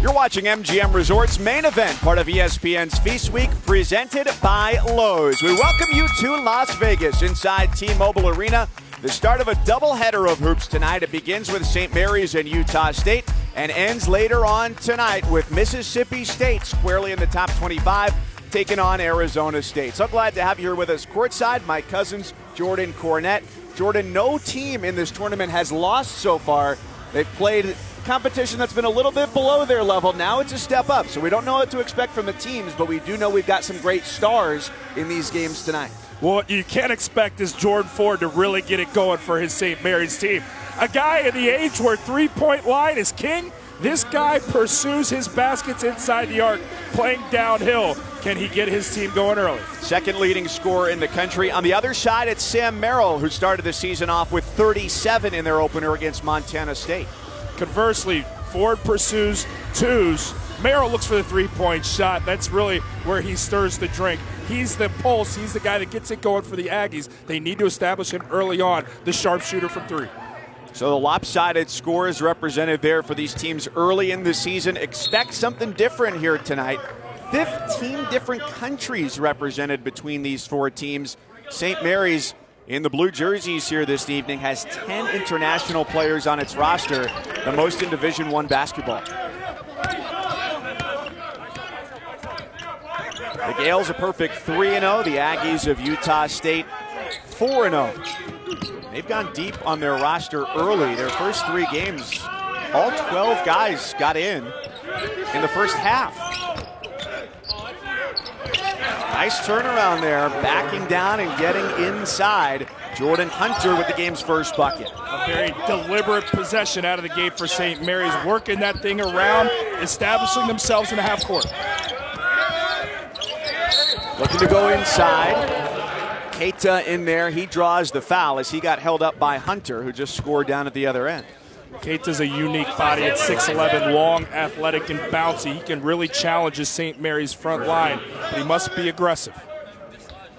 You're watching MGM Resorts Main Event, part of ESPN's Feast Week, presented by Lowe's. We welcome you to Las Vegas inside T-Mobile Arena. The start of a doubleheader of hoops tonight. It begins with St. Mary's and Utah State and ends later on tonight with Mississippi State squarely in the top 25, taking on Arizona State. So glad to have you here with us courtside. My cousins, Jordan Cornett. Jordan, no team in this tournament has lost so far. They've played competition that's been a little bit below their level. Now it's a step up, so we don't know what to expect from the teams, but we do know we've got some great stars in these games tonight. Well, what you can't expect is Jordan Ford to really get it going for his St. Mary's team. A guy in the age where three-point line is king. This guy pursues his baskets inside the arc, playing downhill. Can he get his team going early? Second leading scorer in the country. On the other side, it's Sam Merrill, who started the season off with 37 in their opener against Montana State. Conversely, Ford pursues twos. Merrill looks for the three-point shot. That's really where he stirs the drink. He's the pulse. He's the guy that gets it going for the Aggies. They need to establish him early on, the sharpshooter from three. So the lopsided scores represented there for these teams early in the season. Expect something different here tonight. 15 different countries represented between these four teams. St. Mary's in the blue jerseys here this evening has 10 international players on its roster, the most in Division I basketball. The Gales a perfect 3-0. The Aggies of Utah State 4-0. They've gone deep on their roster early. Their first three games, all 12 guys got in the first half. Nice turnaround there, backing down and getting inside. Jordan Hunter with the game's first bucket. A very deliberate possession out of the gate for St. Mary's, working that thing around, establishing themselves in the half court. Looking to go inside. Keita in there. He draws the foul as he got held up by Hunter, who just scored down at the other end. Keita's a unique body at 6'11", long, athletic, and bouncy. He can really challenge his St. Mary's front line, but he must be aggressive.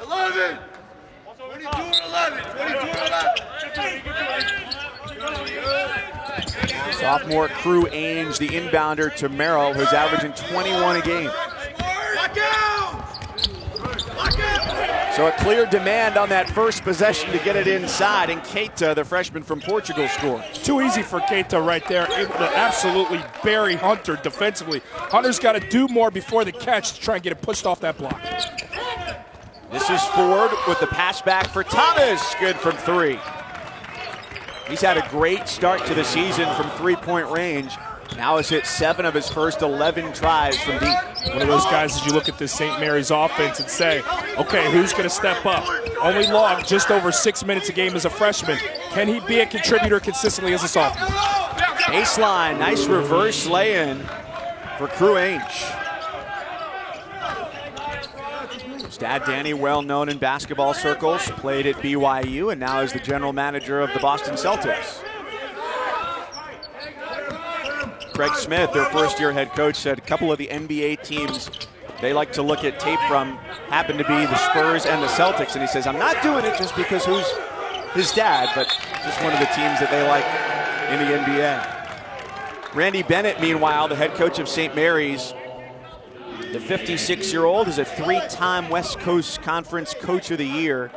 11, 22 and 11, 22 and 11. Sophomore Crew Ainge, the inbounder to Merrill, who's averaging 21 a game. Lock out! Lock out! So a clear demand on that first possession to get it inside, and Keita, the freshman from Portugal, scored. Too easy for Keita right there, able to absolutely bury Hunter defensively. Hunter's got to do more before the catch to try and get it pushed off that block. This is Ford with the pass back for Thomas. Good from three. He's had a great start to the season from three-point range. Now has hit 7 of his first 11 tries from deep. One of those guys as you look at this St. Mary's offense and say, okay, who's going to step up? Only logged just over 6 minutes a game as a freshman. Can he be a contributor consistently as a sophomore? Baseline, nice reverse lay-in for Crew Ainge. His dad, Danny, well known in basketball circles, played at BYU and now is the general manager of the Boston Celtics. Craig Smith, their first-year head coach, said a couple of the NBA teams they like to look at tape from happen to be the Spurs and the Celtics. And he says, I'm not doing it just because who's his dad, but just one of the teams that they like in the NBA. Randy Bennett, meanwhile, the head coach of St. Mary's, the 56-year-old is a 3-time West Coast Conference Coach of the Year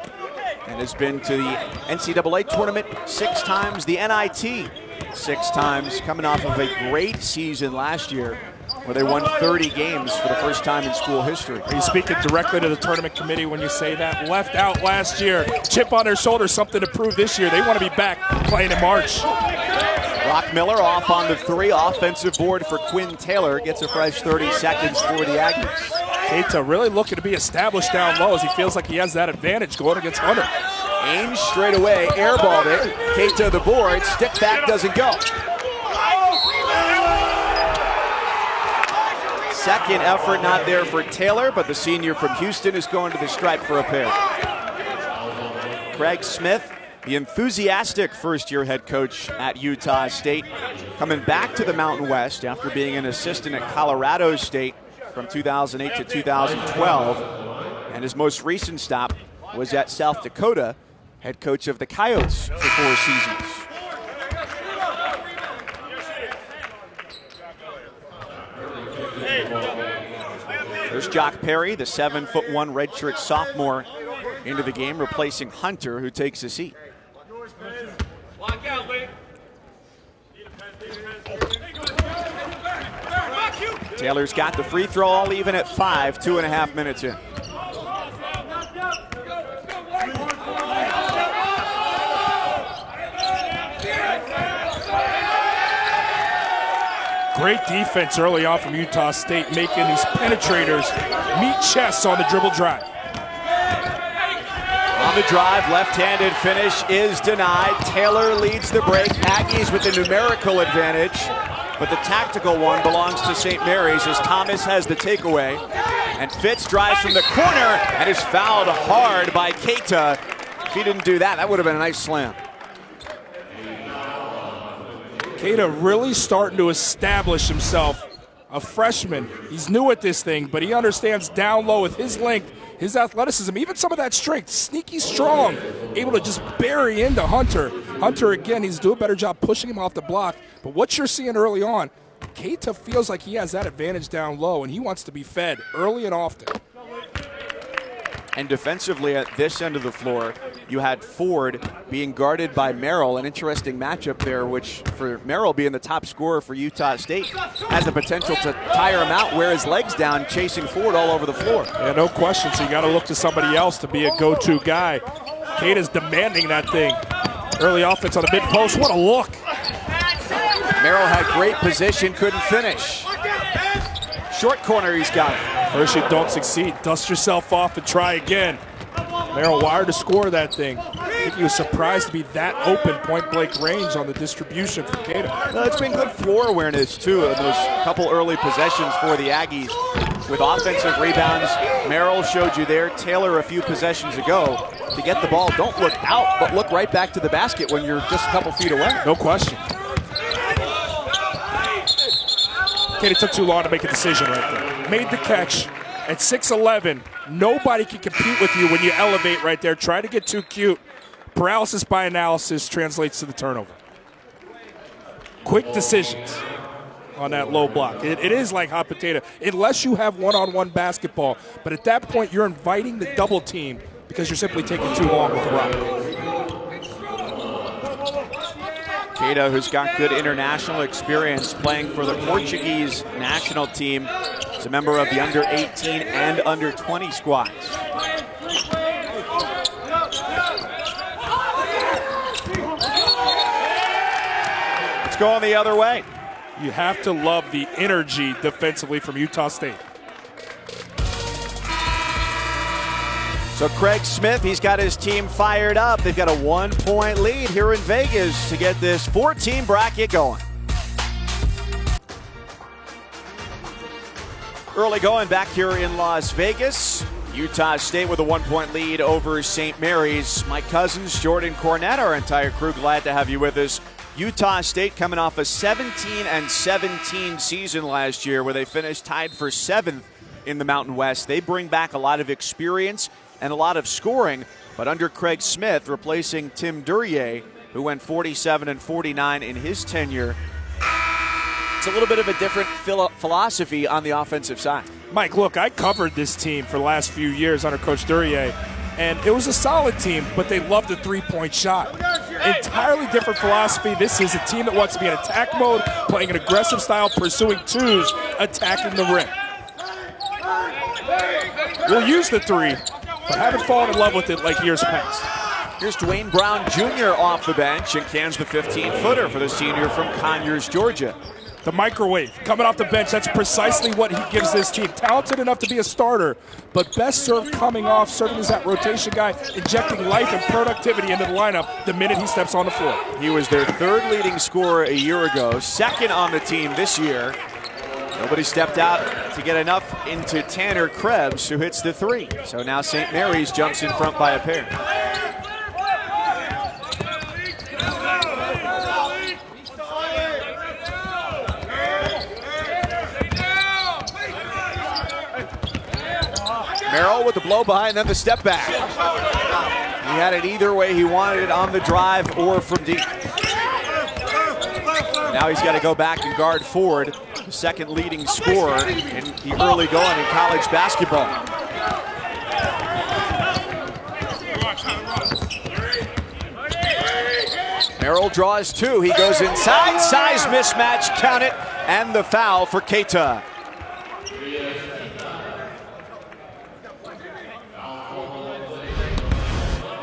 and has been to the NCAA tournament 6 times, the NIT 6 times, coming off of a great season last year where they won 30 games for the first time in school history. Are you speaking directly to the tournament committee when you say that? Left out last year, chip on their shoulder, something to prove this year. They want to be back playing in March. Brock Miller off on the 3, offensive board for Quinn Taylor, gets a fresh 30 seconds for the Aggies. Keita really looking to be established down low as he feels like he has that advantage going against Hunter. Ainge straight away, airballed it. Keita the board, stick back doesn't go. Second effort not there for Taylor, but the senior from Houston is going to the stripe for a pair. Craig Smith, the enthusiastic first-year head coach at Utah State, coming back to the Mountain West after being an assistant at Colorado State from 2008 to 2012. And his most recent stop was at South Dakota, head coach of the Coyotes for 4 seasons. There's Jock Perry, the 7'1" redshirt sophomore, into the game, replacing Hunter, who takes a seat. Taylor's got the free throw, all even at 5, 2.5 minutes in. Great defense early on from Utah State, making these penetrators meet chests on the dribble drive. On the drive, left-handed finish is denied. Taylor leads the break. Aggies with the numerical advantage, but the tactical one belongs to St. Mary's as Thomas has the takeaway. And Fitz drives from the corner and is fouled hard by Keita. If he didn't do that, that would have been a nice slam. Keita really starting to establish himself. A freshman, he's new at this thing, but he understands down low with his length, his athleticism, even some of that strength, sneaky strong, able to just bury into Hunter. Hunter, again, he's doing a better job pushing him off the block, but what you're seeing early on, Keita feels like he has that advantage down low, and he wants to be fed early and often. And defensively at this end of the floor, you had Ford being guarded by Merrill, an interesting matchup there, which for Merrill being the top scorer for Utah State has the potential to tire him out, wear his legs down, chasing Ford all over the floor. Yeah, no question. So you got to look to somebody else to be a go-to guy. Keita's demanding that thing. Early offense on the mid-post. What a look. Merrill had great position, couldn't finish. Short corner, he's got it. First you don't succeed. Dust yourself off and try again. Merrill wired to score that thing. I think he was surprised to be that open point-blank range on the distribution from Keita. Well, it's been good floor awareness, too, in those couple early possessions for the Aggies. With offensive rebounds, Merrill showed you there. Taylor a few possessions ago. To get the ball, don't look out, but look right back to the basket when you're just a couple feet away. No question. Keita took too long to make a decision right there. Made the catch at 6'11". Nobody can compete with you when you elevate right there. Try to get too cute. Paralysis by analysis translates to the turnover. Quick decisions on that low block. It is like hot potato, unless you have one-on-one basketball. But at that point, you're inviting the double team because you're simply taking too long with the rock. Keita, who's got good international experience playing for the Portuguese national team, is a member of the under-18 and under-20 squads. It's going the other way. You have to love the energy defensively from Utah State. So Craig Smith, he's got his team fired up. They've got a 1-point lead here in Vegas to get this 4-team bracket going. Early going back here in Las Vegas. Utah State with a 1-point lead over St. Mary's. Mike Cousins, Jordan Cornette, our entire crew, glad to have you with us. Utah State coming off a 17-17 season last year where they finished tied for 7th in the Mountain West. They bring back a lot of experience and a lot of scoring, but under Craig Smith, replacing Tim Duryea, who went 47-49 in his tenure, it's a little bit of a different philosophy on the offensive side. Mike, look, I covered this team for the last few years under Coach Duryea, and it was a solid team, but they loved the three-point shot. Entirely different philosophy. This is a team that wants to be in attack mode, playing an aggressive style, pursuing twos, attacking the rim. We'll use the three, but haven't fallen in love with it like years past. Here's Dwayne Brown Jr. off the bench and cans the 15-footer for the senior from Conyers, Georgia. The microwave coming off the bench, that's precisely what he gives this team. Talented enough to be a starter, but best served coming off, serving as that rotation guy, injecting life and productivity into the lineup the minute he steps on the floor. He was their 3rd leading scorer a year ago, 2nd on the team this year. Nobody stepped out to get enough into Tanner Krebs, who hits the 3. So now St. Mary's jumps in front by a pair. Merrill with the blow-by and then the step back. He had it either way. He wanted it on the drive or from deep. Now he's got to go back and guard Ford. the second leading scorer in the early going in college basketball. Merrill draws two. He goes inside. Size mismatch. Count it. And the foul for Keita.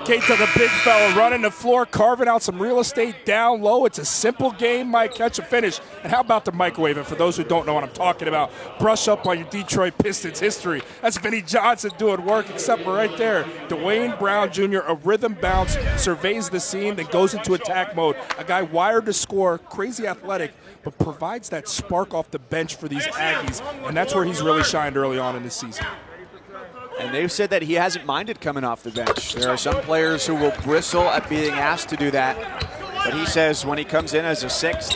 Keita, the big fella, running the floor, carving out some real estate down low. It's a simple game, Mike, catch and finish. And how about the microwave? And for those who don't know what I'm talking about, brush up on your Detroit Pistons history. That's Vinnie Johnson doing work, except for right there. Dwayne Brown Jr., a rhythm bounce, surveys the scene, then goes into attack mode. A guy wired to score, crazy athletic, but provides that spark off the bench for these Aggies. And that's where he's really shined early on in the season. And they've said that he hasn't minded coming off the bench. There are some players who will bristle at being asked to do that. But he says when he comes in as a sixth,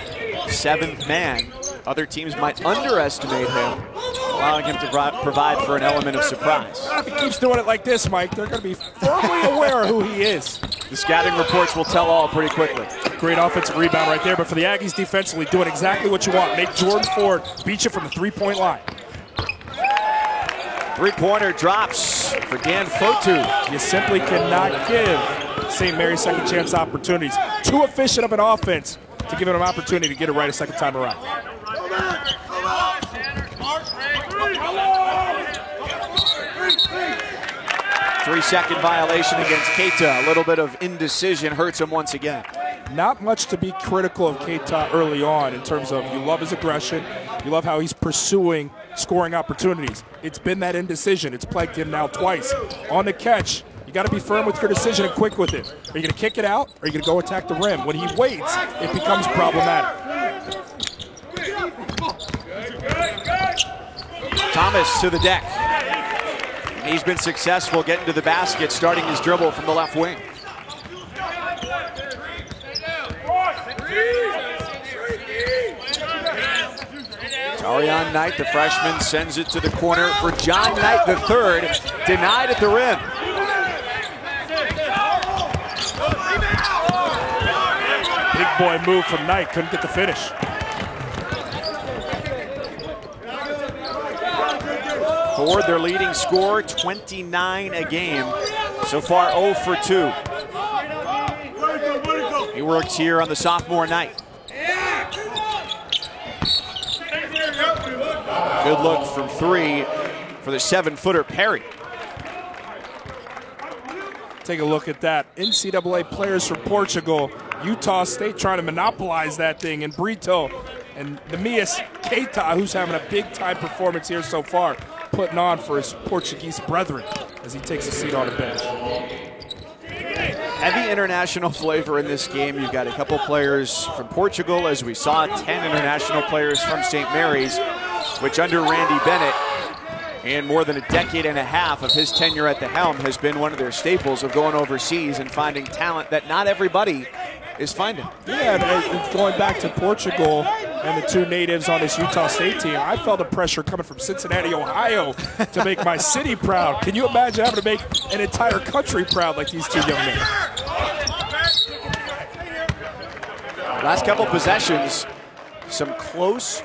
seventh man, other teams might underestimate him, allowing him to provide for an element of surprise. If he keeps doing it like this, Mike, they're going to be firmly aware of who he is. The scouting reports will tell all pretty quickly. Great offensive rebound right there, but for the Aggies defensively, doing exactly what you want. Make Jordan Ford beat you from the three-point line. Three-pointer drops for Dan Fotu. You simply cannot give St. Mary's second chance opportunities. Too efficient of an offense to give him an opportunity to get it right a second time around. 3-second violation against Keita. A little bit of indecision hurts him once again. Not much to be critical of Keita early on in terms of you love his aggression, you love how he's pursuing scoring opportunities. It's been that indecision. It's plagued him now twice. On the catch, you got to be firm with your decision and quick with it. Are you going to kick it out or are you going to go attack the rim? When he waits, it becomes problematic. Thomas to the deck. He's been successful getting to the basket, starting his dribble from the left wing. Tarion Knight, the freshman, sends it to the corner for John Knight III, denied at the rim. Big boy move from Knight, couldn't get the finish. Ford, their leading scorer, 29 a game. So far 0 for 2. He works here on the sophomore night. Good look from three for the 7-footer Perry. Take a look at that. NCAA players from Portugal, Utah State trying to monopolize that thing, and Brito and Nemias Keita, who's having a big-time performance here so far, putting on for his Portuguese brethren as he takes a seat on the bench. Heavy international flavor in this game. You've got a couple players from Portugal, as we saw, 10 international players from St. Mary's, which under Randy Bennett, in more than a decade and a half of his tenure at the helm, has been one of their staples of going overseas and finding talent that not everybody is finding. Yeah, and going back to Portugal and the two natives on this Utah State team, I felt the pressure coming from Cincinnati, Ohio to make my city proud. Can you imagine having to make an entire country proud like these two young men? Last couple possessions, some close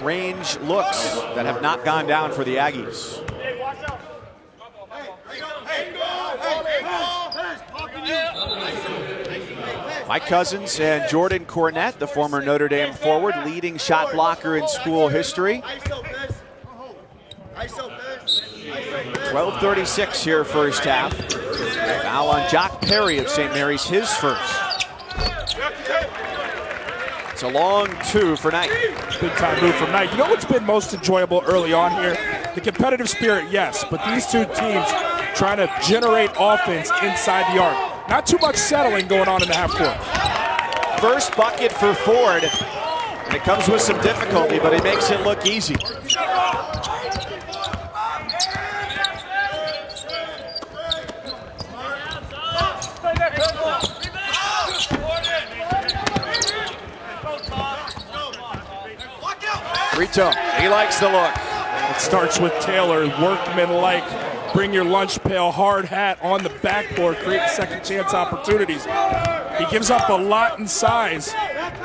range looks that have not gone down for the Aggies. Mike Cousins and Jordan Cornett, the former Notre Dame forward, leading shot blocker in school history. 12:36 here first half. Foul on Jock Perry of St. Mary's, his first. It's a long two for Knight. Big time move from Knight. You know what's been most enjoyable early on here? The competitive spirit, yes, but these two teams trying to generate offense inside the arc. Not too much settling going on in the half court. First bucket for Ford, and it comes with some difficulty, but he makes it look easy. Brito, he likes the look. It starts with Taylor, workman-like. Bring your lunch pail, hard hat on the backboard, create second chance opportunities. He gives up a lot in size,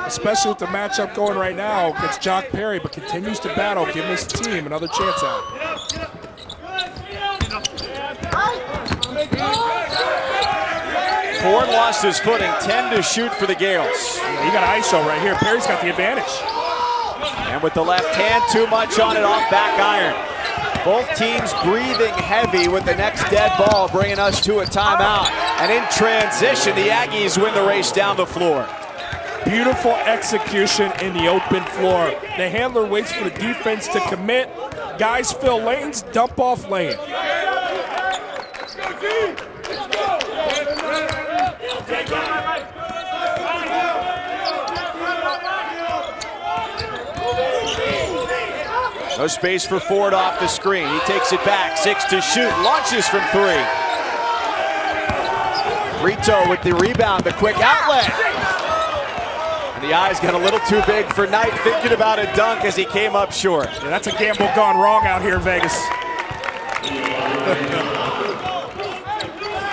especially with the matchup going right now against Jock Perry, but continues to battle, giving his team another chance out. Ford lost his footing, 10 to shoot for the Gales. Yeah, you got ISO right here. Perry's got the advantage. And with the left hand, too much on it off back iron. Both teams breathing heavy with the next dead ball, bringing us to a timeout. And in transition, the Aggies win the race down the floor. Beautiful execution in the open floor. The handler waits for the defense to commit. Guys fill lanes, dump off lane. No space for Ford off the screen. He takes it back, 6 to shoot, launches from 3. Brito with the rebound, the quick outlet. And the eyes got a little too big for Knight, thinking about a dunk as he came up short. Yeah, that's a gamble gone wrong out here in Vegas.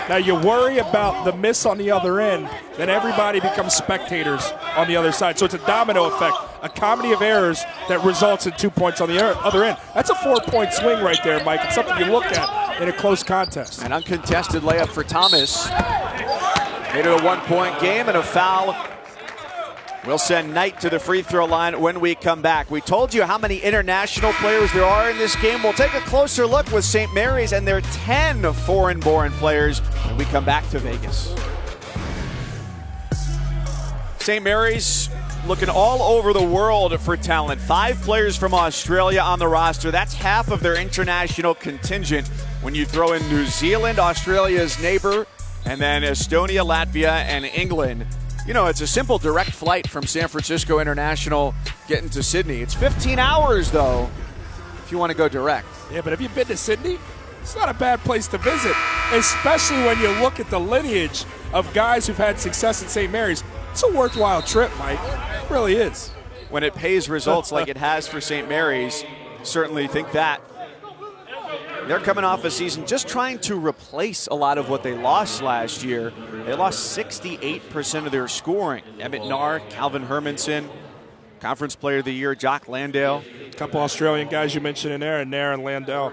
Now you worry about the miss on the other end, then everybody becomes spectators on the other side. So it's a domino effect, a comedy of errors that results in 2 points on the other end. That's a 4-point swing right there, Mike. It's something you look at in a close contest. An uncontested layup for Thomas. Made it a 1-point game, and a foul will send Knight to the free throw line when we come back. We told you how many international players there are in this game. We'll take a closer look with St. Mary's and their 10 foreign-born players when we come back to Vegas. St. Mary's looking all over the world for talent. 5 players from Australia on the roster. That's half of their international contingent when you throw in New Zealand, Australia's neighbor, and then Estonia, Latvia, and England. You know, it's a simple direct flight from San Francisco International getting to Sydney. It's 15 hours, though, if you want to go direct. Yeah, but have you been to Sydney? It's not a bad place to visit, especially when you look at the lineage of guys who've had success at St. Mary's. It's a worthwhile trip, Mike. It really is. When it pays results like it has for St. Mary's, certainly think that. They're coming off a season just trying to replace a lot of what they lost last year. They lost 68% of their scoring. Emmett Nahr, Calvin Hermanson, Conference Player of the Year, Jock Landale. A couple Australian guys you mentioned in there, and Nair and Landale.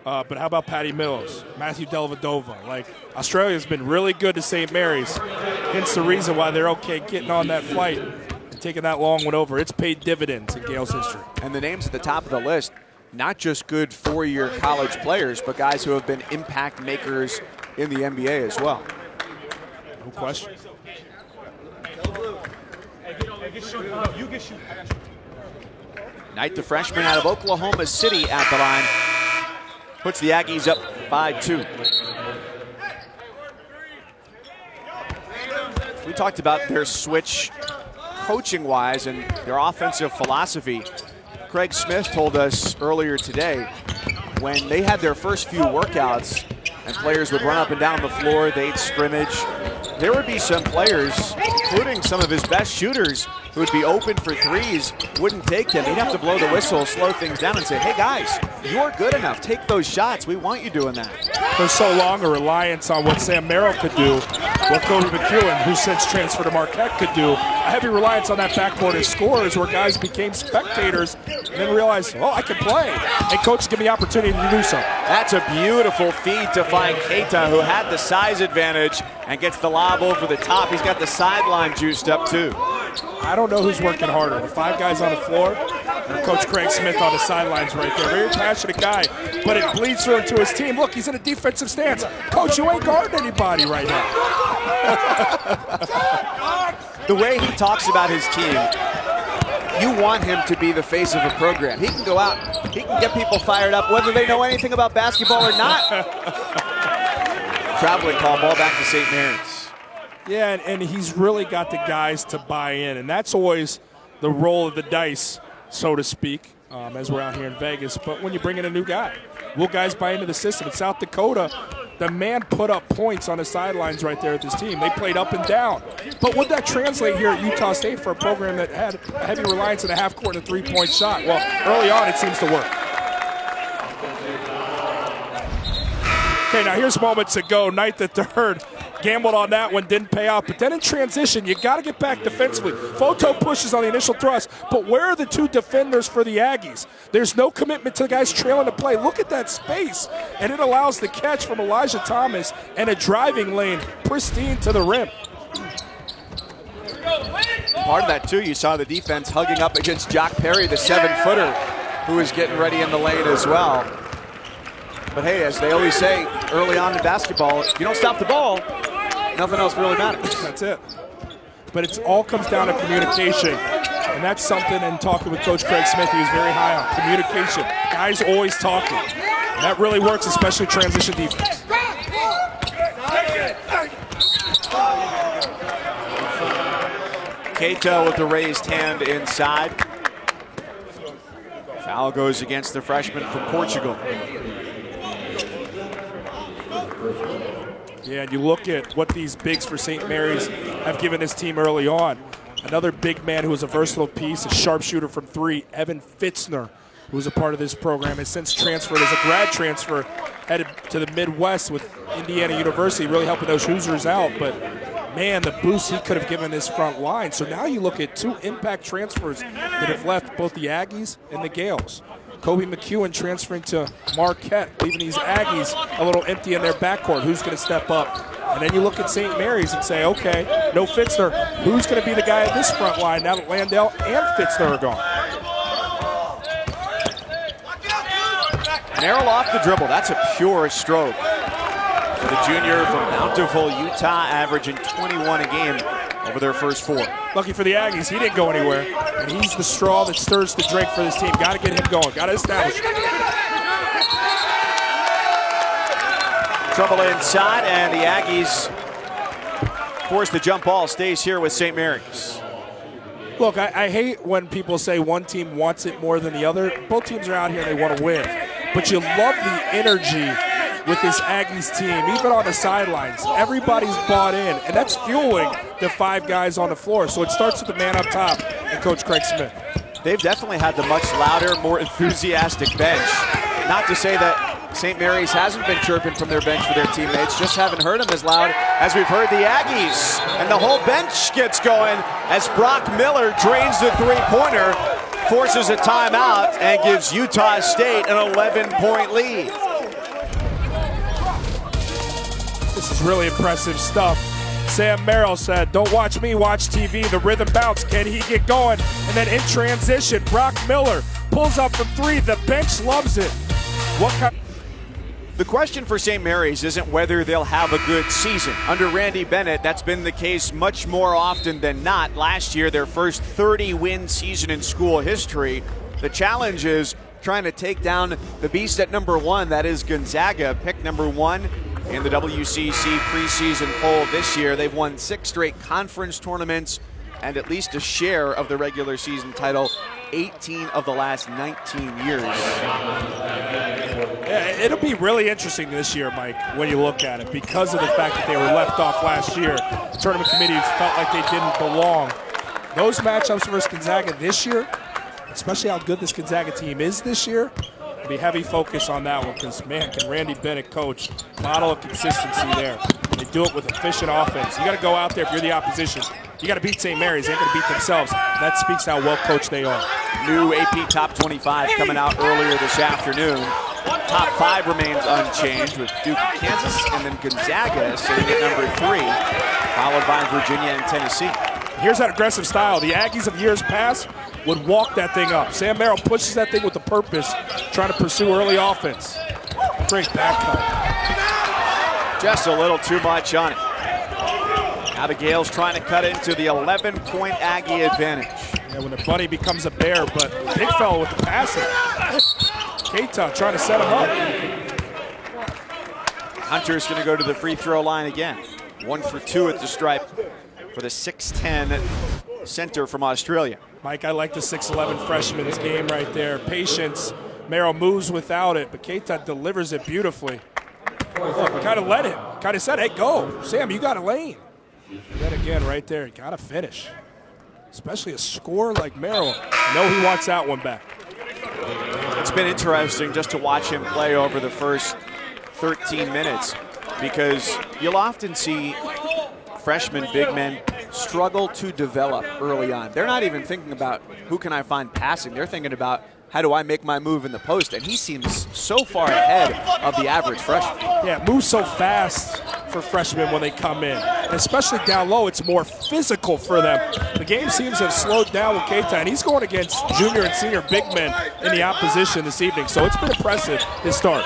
But how about Patty Mills, Matthew Dellavedova? Like, Australia's been really good to St. Mary's. Hence the reason why they're okay getting on that flight and taking that long one over. It's paid dividends in Gales history. And the names at the top of the list, not just good 4-year college players, but guys who have been impact makers in the NBA as well. No question. Knight, the freshman out of Oklahoma City at the line, puts the Aggies up by 2. We talked about their switch coaching-wise and their offensive philosophy. Craig Smith told us earlier today when they had their first few workouts and players would run up and down the floor, they'd scrimmage, there would be some players, including some of his best shooters, who would be open for threes, wouldn't take them. He'd have to blow the whistle, slow things down, and say, hey guys, you're good enough. Take those shots. We want you doing that. For so long, a reliance on what Sam Merrill could do, what Kobe McEwen, who since transferred to Marquette, could do. A heavy reliance on that backboard as scorers where guys became spectators and then realized, oh, I can play. And coaches give me the opportunity to do so. That's a beautiful feed to find Keita, who had the size advantage and gets the lob over the top. He's got the sideline juiced up too. I don't know who's working harder, the 5 guys on the floor or Coach Craig Smith on the sidelines right there. Very passionate guy, but it bleeds through into his team. Look, he's in a defensive stance. Coach, you ain't guarding anybody right now. The way he talks about his team, you want him to be the face of a program. He can go out, he can get people fired up, whether they know anything about basketball or not. Traveling call, ball back to St. Mary's. Yeah, and he's really got the guys to buy in, and that's always the roll of the dice, so to speak, as we're out here in Vegas. But when you bring in a new guy, will guys buy into the system? In South Dakota, the man put up points on the sidelines right there with his team. They played up and down. But would that translate here at Utah State for a program that had a heavy reliance on a half-court and a three-point shot? Well, early on, it seems to work. Okay, now here's moments ago. Knight the third gambled on that one, didn't pay off. But then in transition, you got to get back defensively. Photo pushes on the initial thrust, but where are the two defenders for the Aggies? There's no commitment to the guys trailing the play. Look at that space, and it allows the catch from Elijah Thomas and a driving lane, pristine to the rim. Part of that, too, you saw the defense hugging up against Jock Perry, the 7-footer, who is getting ready in the lane as well. But hey, as they always say early on in basketball, if you don't stop the ball, nothing else really matters. That's it. But it all comes down to communication. And that's something in talking with Coach Craig Smith, he was very high on. Communication. Guys always talking. And that really works, especially transition defense. Keita with the raised hand inside. Foul goes against the freshman from Portugal. Yeah, and you look at what these bigs for St. Mary's have given this team early on. Another big man who is a versatile piece, a sharpshooter from three, Evan Fitzner, who was a part of this program, has since transferred as a grad transfer, headed to the Midwest with Indiana University, really helping those Hoosiers out. But man, the boost he could have given his front line. So now you look at two impact transfers that have left both the Aggies and the Gales. Kobe McEwen transferring to Marquette, leaving these Aggies a little empty in their backcourt. Who's going to step up? And then you look at St. Mary's and say, okay, no Fitzner. Who's going to be the guy at this front line now that Landell and Fitzner are gone? Merrill off the dribble. That's a pure stroke. The junior from Bountiful, Utah, averaging 21 a game over their first four. Lucky for the Aggies, he didn't go anywhere. And he's the straw that stirs the drink for this team. Got to get him going. Got to establish it. Trouble inside, and the Aggies force the jump ball. Stays here with St. Mary's. Look, I hate when people say one team wants it more than the other. Both teams are out here and they want to win. But you love the energy with this Aggies team, even on the sidelines. Everybody's bought in, and that's fueling the five guys on the floor. So it starts with the man up top and Coach Craig Smith. They've definitely had the much louder, more enthusiastic bench. Not to say that St. Mary's hasn't been chirping from their bench for their teammates, just haven't heard them as loud as we've heard the Aggies. And the whole bench gets going as Brock Miller drains the three-pointer, forces a timeout, and gives Utah State an 11-point lead. This is really impressive stuff. Sam Merrill said, don't watch me, watch TV. The rhythm bounce. Can he get going? And then in transition, Brock Miller pulls up from three. The bench loves it. What kind? The question for St. Mary's isn't whether they'll have a good season. Under Randy Bennett, that's been the case much more often than not. Last year, their first 30-win season in school history. The challenge is trying to take down the beast at number one, that is Gonzaga, pick number one in the WCC preseason poll this year. They've won 6 straight conference tournaments and at least a share of the regular season title 18 of the last 19 years. Yeah, it'll be really interesting this year, Mike, when you look at it, because of the fact that they were left off last year. The tournament committee felt like they didn't belong. Those matchups versus Gonzaga this year, especially how good this Gonzaga team is this year, will be heavy focus on that one because, man, can Randy Bennett coach, model of consistency there. They do it with efficient offense. You got to go out there if you're the opposition. You got to beat St. Mary's. They ain't going to beat themselves. That speaks how well coached they are. New AP Top 25 coming out earlier this afternoon. Top 5 remains unchanged with Duke, Kansas, and then Gonzaga sitting at number 3, followed by Virginia and Tennessee. Here's that aggressive style. The Aggies of years past would walk that thing up. Sam Merrill pushes that thing with a purpose, trying to pursue early offense. Great back cut. Just a little too much on it. Now the Gales trying to cut into the 11-point Aggie advantage. Yeah, when the bunny becomes a bear, but big fella with the passing. Keita trying to set him up. Hunter's going to go to the free throw line again. 1 for 2 at the stripe for the 6'10" center from Australia. Mike, I like the 6'11" freshman's game right there. Patience. Merrill moves without it, but Keita delivers it beautifully. Look, kind of let him. Kind of said, hey, go. Sam, you got a lane. And then again, right there, you got to finish. Especially a scorer like Merrill. No, he wants that one back. It's been interesting just to watch him play over the first 13 minutes. because you'll often see freshmen, big men, struggle to develop early on. They're not even thinking about who can I find passing. They're thinking about how do I make my move in the post, and he seems so far ahead of the average freshman. Yeah, it moves so fast for freshmen when they come in. And especially down low, it's more physical for them. The game seems to have slowed down with Keita, and he's going against junior and senior big men in the opposition this evening. So it's been impressive, his start.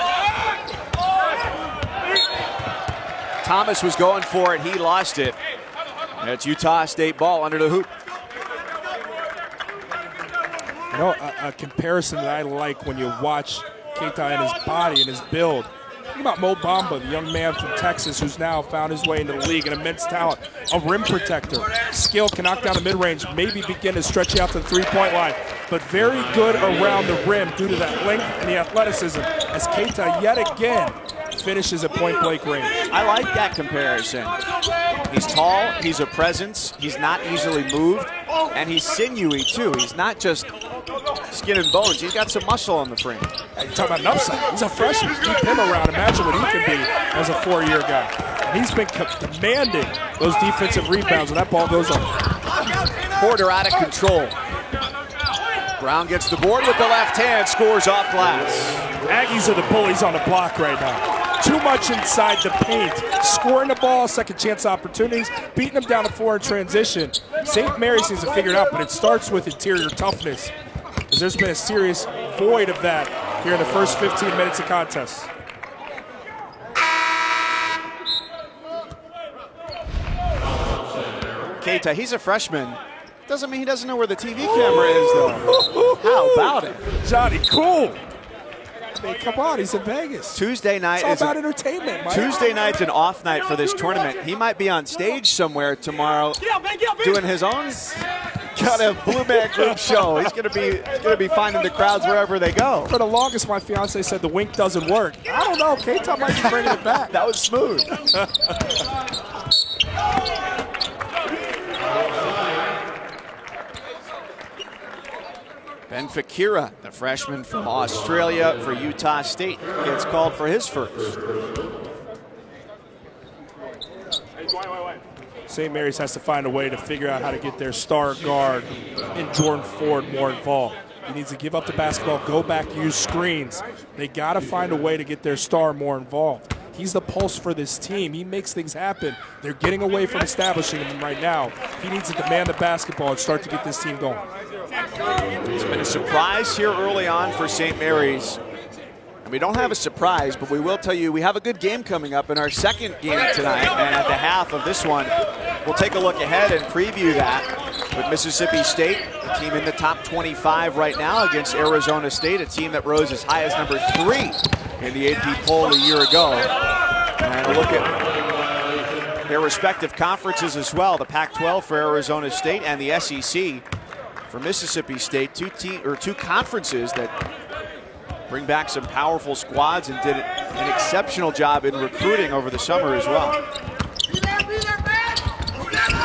Thomas was going for it. He lost it. It's Utah State ball under the hoop. You know, a comparison that I like when you watch Keita and his body and his build. Think about Mo Bamba, the young man from Texas who's now found his way into the league, an immense talent, a rim protector, skill, can knock down the mid-range, maybe begin to stretch you out to the three-point line, but very good around the rim due to that length and the athleticism, as Keita yet again finishes at point-blank range. I like that comparison. He's tall, he's a presence, he's not easily moved, and he's sinewy too. He's not just skin and bones, he's got some muscle on the frame. You're talking about an upside. He's a freshman. Keep him around. Imagine what he can be as a four-year guy. And he's been demanding those defensive rebounds when that ball goes up. Porter out of control. Brown gets the board with the left hand, scores off glass. Aggies are the bullies on the block right now. Too much inside the paint. Scoring the ball, second chance opportunities, beating them down the floor in transition. St. Mary's seems to figure it out, but it starts with interior toughness, because there's been a serious void of that here in the first 15 minutes of contest. Keita, he's a freshman. Doesn't mean he doesn't know where the TV camera is, though. How about it? Johnny, cool. I mean, come on, he's in Vegas. Tuesday night it's all about entertainment, Mike. Tuesday night's an off night for this tournament. He might be on stage somewhere tomorrow doing his own kind of Blue Man Group show. He's gonna be finding the crowds wherever they go. For the longest, my fiance said the wink doesn't work. I don't know. Keita might be bringing it back. That was smooth. Ben Fakira, the freshman from Australia for Utah State, gets called for his first. St. Mary's has to find a way to figure out how to get their star guard in Jordan Ford more involved. He needs to give up the basketball, go back, use screens. They got to find a way to get their star more involved. He's the pulse for this team. He makes things happen. They're getting away from establishing him right now. He needs to demand the basketball and start to get this team going. It's been a surprise here early on for St. Mary's. And we don't have a surprise, but we will tell you we have a good game coming up in our second game tonight. And at the half of this one, we'll take a look ahead and preview that with Mississippi State, a team in the top 25 right now, against Arizona State, a team that rose as high as number 3 in the AP poll a year ago. And a look at their respective conferences as well, the Pac-12 for Arizona State and the SEC for Mississippi State, two conferences that bring back some powerful squads and did an exceptional job in recruiting over the summer as well.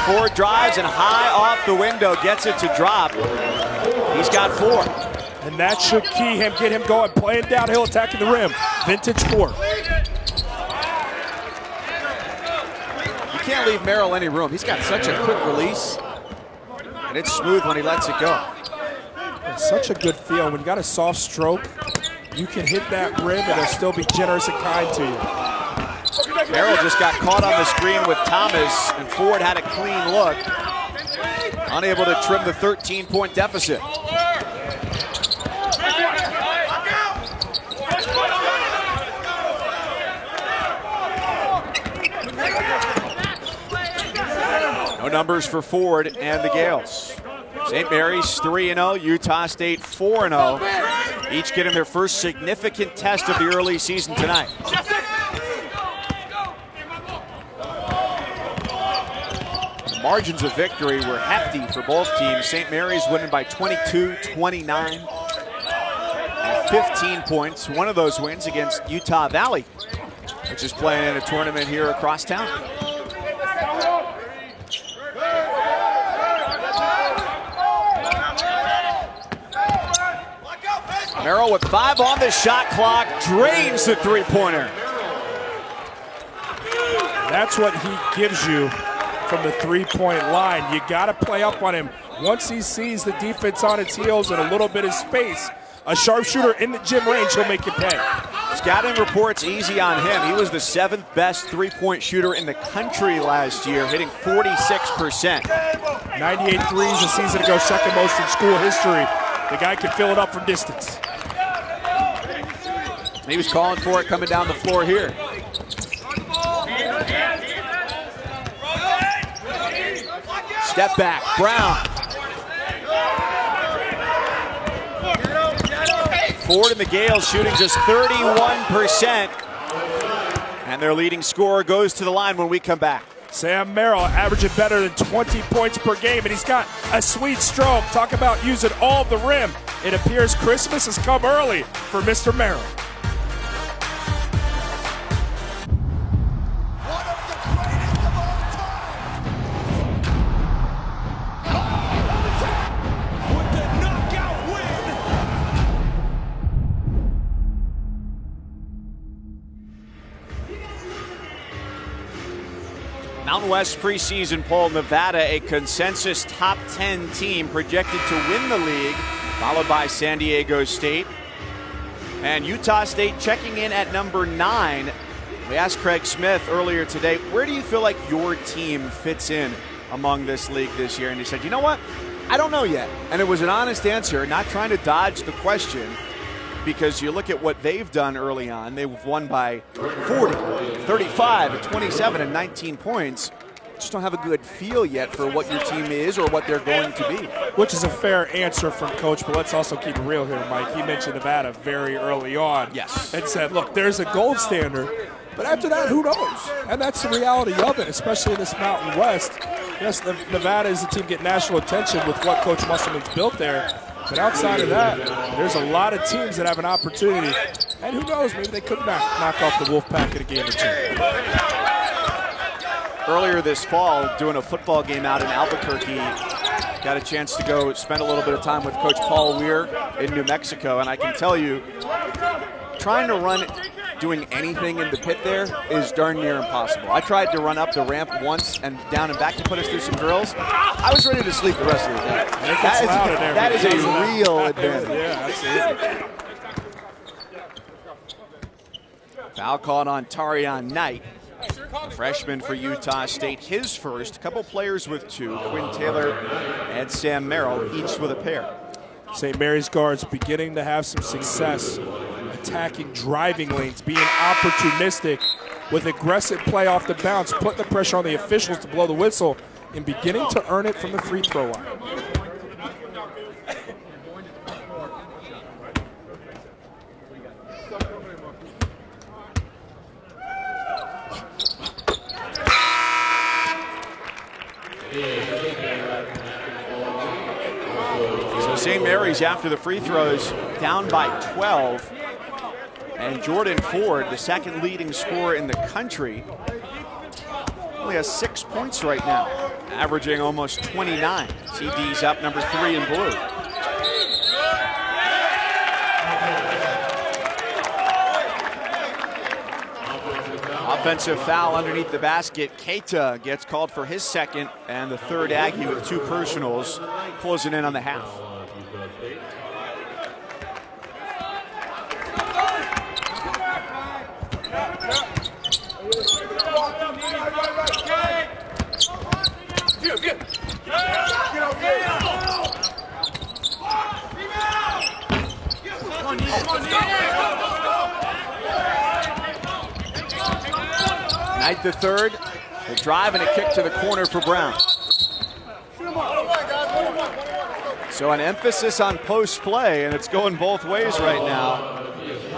Ford drives and high off the window, gets it to drop. He's got 4. And that should key him, get him going, playing downhill, attacking the rim. Vintage Ford. You can't leave Merrill any room. He's got such a quick release. And it's smooth when he lets it go. It's such a good feel. When you got a soft stroke, you can hit that rim and it'll still be generous and kind to you. Merrill just got caught on the screen with Thomas, and Ford had a clean look. Unable to trim the 13-point deficit. No numbers for Ford and the Gales. St. Mary's 3-0, Utah State 4-0. Each getting their first significant test of the early season tonight. The margins of victory were hefty for both teams. St. Mary's winning by 22, 29, and 15 points. One of those wins against Utah Valley, which is playing in a tournament here across town. Merrill with 5 on the shot clock, drains the three-pointer. That's what he gives you from the three-point line. You got to play up on him. Once he sees the defense on its heels and a little bit of space, a sharpshooter in the gym range, he'll make you pay. Scouting reports easy on him. He was the 7th best three-point shooter in the country last year, hitting 46%. 98 threes a season ago, second most in school history. The guy can fill it up from distance. He was calling for it coming down the floor here. Step back, Brown. Ford and the Gales shooting just 31%. And their leading scorer goes to the line when we come back. Sam Merrill averaging better than 20 points per game, and he's got a sweet stroke. Talk about using all the rim. It appears Christmas has come early for Mr. Merrill. Mountain West preseason poll, Nevada, a consensus top 10 team projected to win the league, followed by San Diego State. And Utah State checking in at number 9. We asked Craig Smith earlier today, where do you feel like your team fits in among this league this year? And he said, you know what? I don't know yet. And it was an honest answer, not trying to dodge the question, because you look at what they've done early on. They've won by 40, 35, 27, and 19 points. Just don't have a good feel yet for what your team is or what they're going to be. Which is a fair answer from Coach, but let's also keep it real here, Mike. He mentioned Nevada very early on. Yes. And said, look, there's a gold standard, but after that, who knows? And that's the reality of it, especially in this Mountain West. Yes, Nevada is a team getting national attention with what Coach Musselman's built there. But outside of that, there's a lot of teams that have an opportunity. And who knows, maybe they could knock off the Wolfpack in a game or two. Earlier this fall, doing a football game out in Albuquerque, got a chance to go spend a little bit of time with Coach Paul Weir in New Mexico. And I can tell you, trying to run doing anything in the pit there is darn near impossible. I tried to run up the ramp once and down and back to put us through some drills. I was ready to sleep the rest of the day. That is a real advantage. Yeah, absolutely. Foul called on Tarion Knight, freshman for Utah State, his first. A couple players with 2, Quinn Taylor and Sam Merrill, each with a pair. St. Mary's guards beginning to have some success attacking driving lanes, being opportunistic with aggressive play off the bounce, putting the pressure on the officials to blow the whistle, and beginning to earn it from the free throw line. So St. Mary's, after the free throws, down by 12. And Jordan Ford, the second leading scorer in the country, only has 6 points right now, averaging almost 29. CD's up, number 3 in blue. Offensive foul underneath the basket. Keita gets called for his second, and the third Aggie with 2 personals, closing in on the half. Knight the third, the drive and a kick to the corner for Brown. So an emphasis on post play, and it's going both ways right now.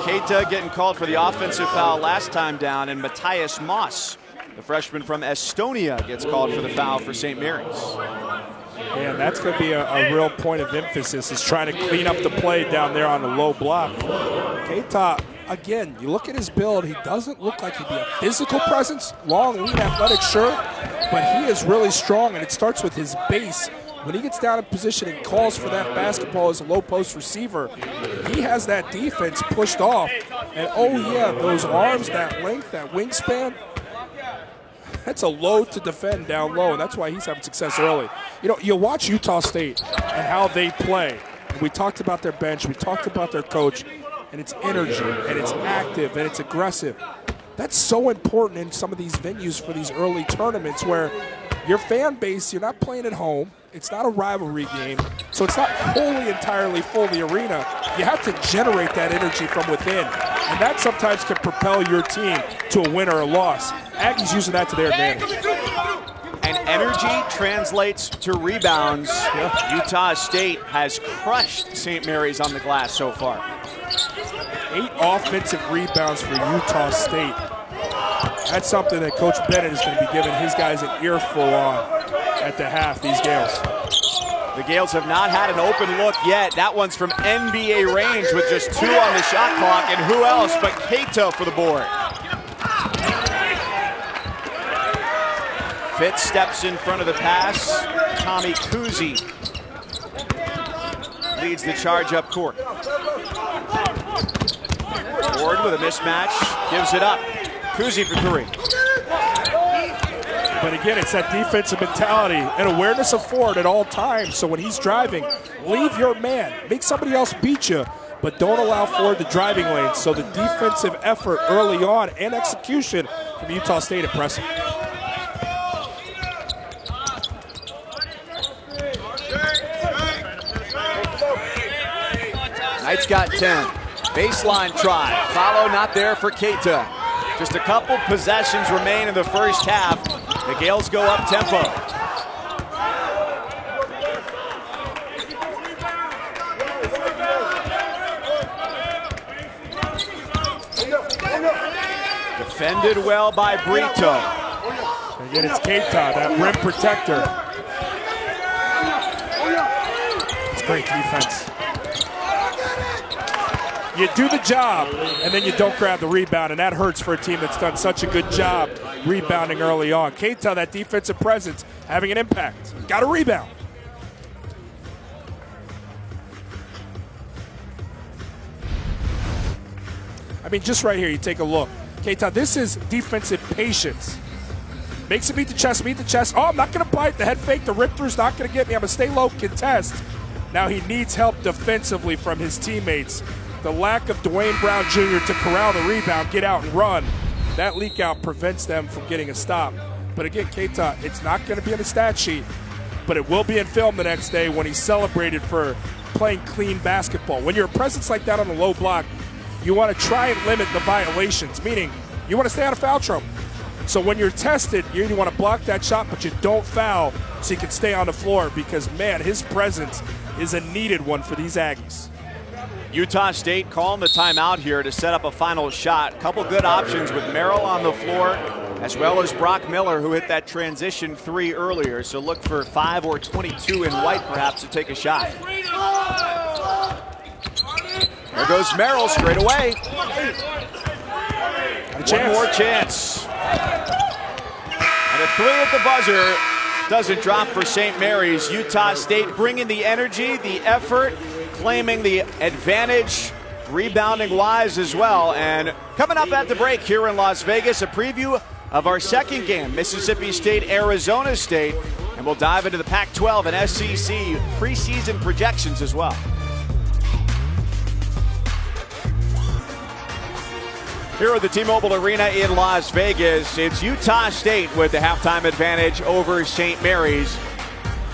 Keita getting called for the offensive foul last time down, and Matthias Moss, the freshman from Estonia, gets called for the foul for St. Mary's. And that's going to be a real point of emphasis, is trying to clean up the play down there on the low block. Keita, again, you look at his build, he doesn't look like he'd be a physical presence, long, lean, athletic, sure, but he is really strong, and it starts with his base. When he gets down in position and calls for that basketball as a low post receiver, he has that defense pushed off. And oh yeah, those arms, that length, that wingspan, That's a load to defend down low, and that's why he's having success early. You know, you watch Utah State and how they play. And we talked about their bench, we talked about their coach, and it's energy, and it's active, and it's aggressive. That's so important in some of these venues for these early tournaments where your fan base, you're not playing at home. It's not a rivalry game, so it's not wholly entirely full, the arena. You have to generate that energy from within, and that sometimes can propel your team to a win or a loss. Aggies using that to their advantage. And energy translates to rebounds. Yeah. Utah State has crushed St. Mary's on the glass so far. 8 offensive rebounds for Utah State. That's something that Coach Bennett is going to be giving his guys an earful on at the half, these Gales. The Gales have not had an open look yet. That one's from NBA range with just 2 on the shot clock, and who else but Keita for the board. Fitz steps in front of the pass. Tommy Kuzi leads the charge up court. Ward with a mismatch, gives it up. Kuzi for 3. But again, it's that defensive mentality and awareness of Ford at all times. So when he's driving, leave your man. Make somebody else beat you, but don't allow Ford the driving lane. So the defensive effort early on and execution from Utah State impressive. Knight's got 10. Baseline try. Follow not there for Keita. Just a couple possessions remain in the first half. The Gales go up tempo. Defended well by Brito. Again, it's Keita, that rim protector. It's great defense. You do the job, and then you don't grab the rebound, and that hurts for a team that's done such a good job rebounding early on. Keita, that defensive presence, having an impact. Got a rebound. I mean, just right here, you take a look. Keita, this is defensive patience. Makes it meet the chest. Oh, I'm not going to bite. The head fake, the rip through's not going to get me. I'm going to stay low, contest. Now he needs help defensively from his teammates. The lack of Dwayne Brown Jr. to corral the rebound, get out and run. That leak out prevents them from getting a stop. But again, Keita, it's not going to be on the stat sheet, but it will be in film the next day when he's celebrated for playing clean basketball. When you're a presence like that on the low block, you want to try and limit the violations, meaning you want to stay out of foul trouble. So when you're tested, you want to block that shot, but you don't foul so you can stay on the floor because, man, his presence is a needed one for these Aggies. Utah State calling the timeout here to set up a final shot. Couple good options with Merrill on the floor, as well as Brock Miller, who hit that transition 3 earlier. So look for 5 or 22 in white, perhaps, to take a shot. There goes Merrill straight away. One more chance. And a 3 at the buzzer doesn't drop for St. Mary's. Utah State bringing the energy, the effort, claiming the advantage rebounding-wise as well. And coming up at the break here in Las Vegas, a preview of our second game, Mississippi State, Arizona State. And we'll dive into the Pac-12 and SEC preseason projections as well. Here at the T-Mobile Arena in Las Vegas, it's Utah State with the halftime advantage over St. Mary's.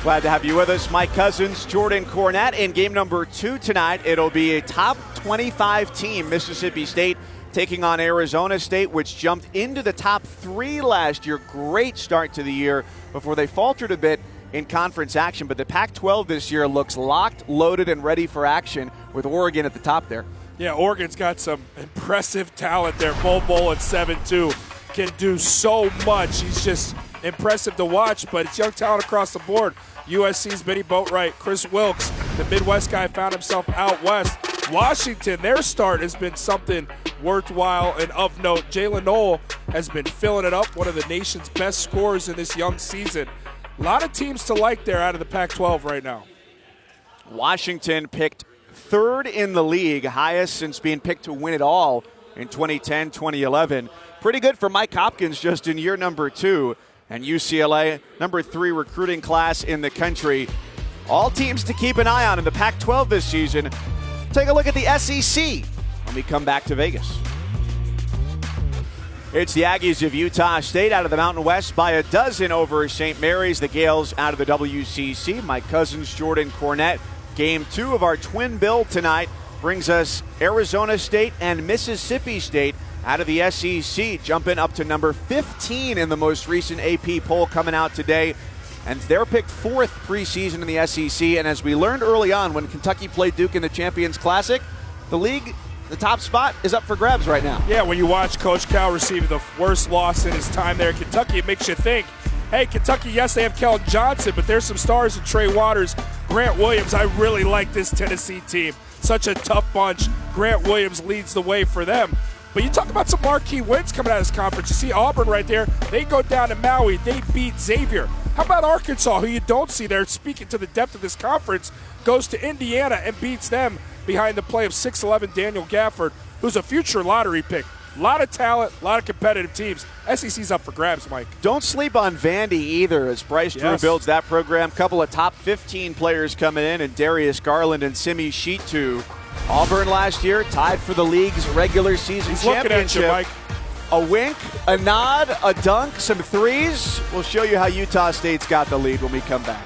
Glad to have you with us. Mike Cousins, Jordan Cornette in game number 2 tonight. It'll be a top 25 team, Mississippi State, taking on Arizona State, which jumped into the top 3 last year. Great start to the year before they faltered a bit in conference action. But the Pac-12 this year looks locked, loaded, and ready for action with Oregon at the top there. Yeah, Oregon's got some impressive talent there. Bol at 7'2", can do so much. He's just impressive to watch, but it's young talent across the board. USC's Benny Boatwright, Chris Wilkes, the Midwest guy, found himself out west. Washington, their start has been something worthwhile and of note. Jalen Knoll has been filling it up, one of the nation's best scorers in this young season. A lot of teams to like there out of the Pac-12 right now. Washington picked 3rd in the league, highest since being picked to win it all in 2010, 2011. Pretty good for Mike Hopkins just in year number 2. And UCLA, number 3 recruiting class in the country. All teams to keep an eye on in the Pac-12 this season. Take a look at the SEC when we come back to Vegas. It's the Aggies of Utah State out of the Mountain West by a dozen over St. Mary's. The Gales out of the WCC. Mike Cousins, Jordan Cornette. Game 2 of our twin bill tonight brings us Arizona State and Mississippi State out of the SEC, jumping up to number 15 in the most recent AP poll coming out today. And they're picked 4th preseason in the SEC. And as we learned early on when Kentucky played Duke in the Champions Classic, the league, the top spot is up for grabs right now. Yeah, when you watch Coach Cal receive the worst loss in his time there at Kentucky, it makes you think, hey, Kentucky, yes, they have Kellen Johnson, but there's some stars in Trey Waters, Grant Williams. I really like this Tennessee team. Such a tough bunch. Grant Williams leads the way for them. But you talk about some marquee wins coming out of this conference. You see Auburn right there. They go down to Maui. They beat Xavier. How about Arkansas, who you don't see there, speaking to the depth of this conference, goes to Indiana and beats them behind the play of 6'11" Daniel Gafford, who's a future lottery pick. A lot of talent, a lot of competitive teams. SEC's up for grabs, Mike. Don't sleep on Vandy either as Bryce Drew builds that program. Couple of top 15 players coming in, and Darius Garland and Simi Sheetu. Auburn last year tied for the league's regular season championship. Looking at you, Mike. A wink, a nod, a dunk, some threes. We'll show you how Utah State's got the lead when we come back.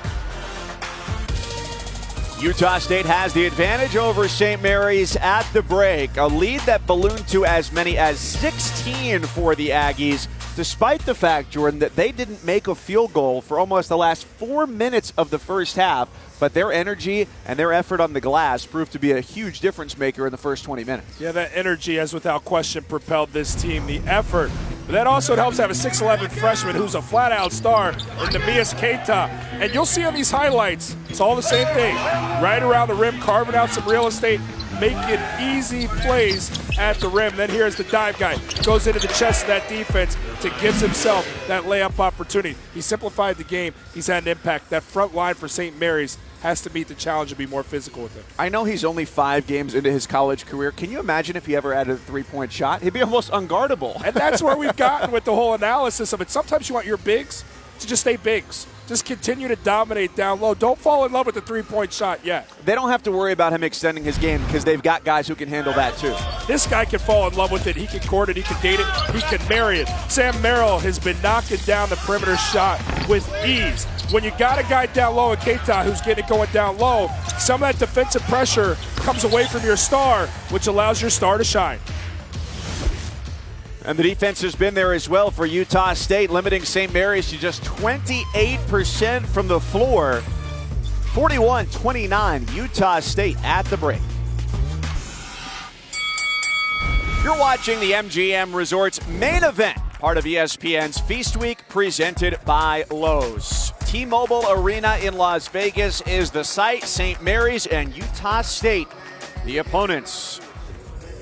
Utah State has the advantage over St. Mary's at the break. A lead that ballooned to as many as 16 for the Aggies, despite the fact, Jordan, that they didn't make a field goal for almost the last 4 minutes of the first half. But their energy and their effort on the glass proved to be a huge difference maker in the first 20 minutes. Yeah, that energy has without question propelled this team. The effort. But that also helps to have a 6'11" freshman who's a flat-out star in Namias Keita. And you'll see on these highlights, it's all the same thing. Right around the rim, carving out some real estate, making easy plays at the rim. Then here's the dive guy. Goes into the chest of that defense to gives himself that layup opportunity. He simplified the game. He's had an impact. That front line for St. Mary's has to meet the challenge and be more physical with him. I know he's only 5 games into his college career. Can you imagine if he ever added a three-point shot? He'd be almost unguardable. And that's where we've gotten with the whole analysis of it. Sometimes you want your bigs to just stay bigs. Just continue to dominate down low. Don't fall in love with the three-point shot yet. They don't have to worry about him extending his game because they've got guys who can handle that too. This guy can fall in love with it. He can court it. He can date it. He can marry it. Sam Merrill has been knocking down the perimeter shot with ease. When you got a guy down low in Keita who's getting it going down low, some of that defensive pressure comes away from your star, which allows your star to shine. And the defense has been there as well for Utah State, limiting St. Mary's to just 28% from the floor. 41-29, Utah State at the break. You're watching the MGM Resorts main event, part of ESPN's Feast Week, presented by Lowe's. T-Mobile Arena in Las Vegas is the site. St. Mary's and Utah State, the opponents.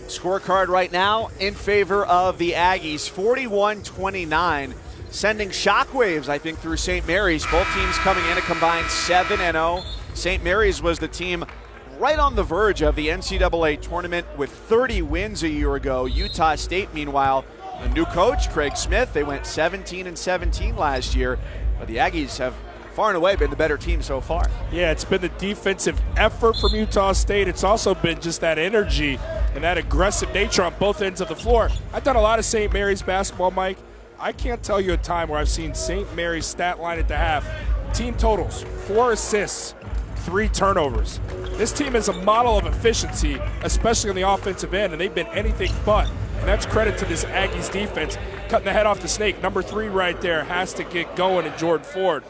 Scorecard right now in favor of the Aggies, 41-29, sending shockwaves, I think, through St. Mary's. Both teams coming in a combined 7-0. St. Mary's was the team right on the verge of the NCAA tournament with 30 wins a year ago. Utah State, meanwhile, a new coach, Craig Smith, they went 17-17 last year, but the Aggies have far and away been the better team so far. Yeah, it's been the defensive effort from Utah State. It's also been just that energy and that aggressive nature on both ends of the floor. I've done a lot of St. Mary's basketball, Mike. I can't tell you a time where I've seen St. Mary's stat line at the half. Team totals, 4 assists, 3 turnovers. This team is a model of efficiency, especially on the offensive end, and they've been anything but. And that's credit to this Aggies defense. Cutting the head off the snake. Number 3 right there has to get going in Jordan Ford.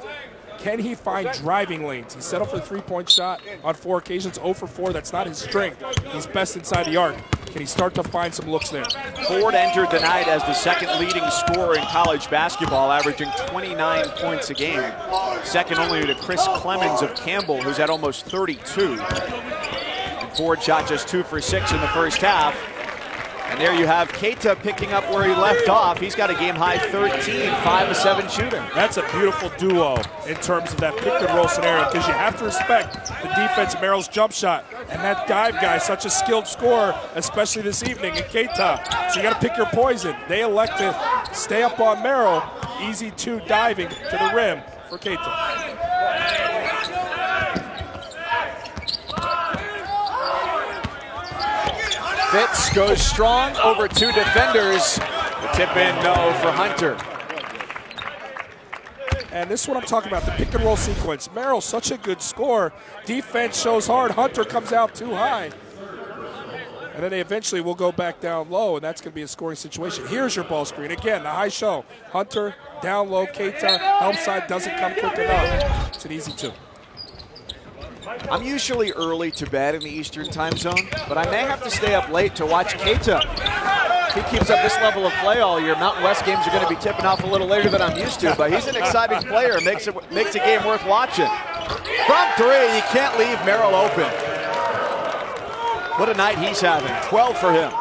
Can he find driving lanes? He settled for a three-point shot on 4 occasions, 0 for 4. That's not his strength. He's best inside the arc. Can he start to find some looks there? Ford entered the night as the second leading scorer in college basketball, averaging 29 points a game. Second only to Chris Clemens of Campbell, who's at almost 32. And Ford shot just 2 for 6 in the first half. And there you have Keita picking up where he left off. He's got a game-high 13, 5 of 7 shooting. That's a beautiful duo in terms of that pick-and-roll scenario, because you have to respect the defense of Merrill's jump shot. And that dive guy, such a skilled scorer, especially this evening in Keita. So you got to pick your poison. They elect to stay up on Merrill. Easy 2 diving to the rim for Keita. Fitz goes strong over 2 defenders. The tip in no for Hunter. And this is what I'm talking about, the pick and roll sequence. Merrill's such a good scorer. Defense shows hard. Hunter comes out too high. And then they eventually will go back down low, and that's going to be a scoring situation. Here's your ball screen. Again, the high show. Hunter, down low, Keita, help side doesn't come quick enough. It's an easy 2. I'm usually early to bed in the Eastern time zone, but I may have to stay up late to watch Keita. If he keeps up this level of play all year, Mountain West games are going to be tipping off a little later than I'm used to, but he's an exciting player, makes a game worth watching. From 3, you can't leave Merrill open. What a night he's having, 12 for him.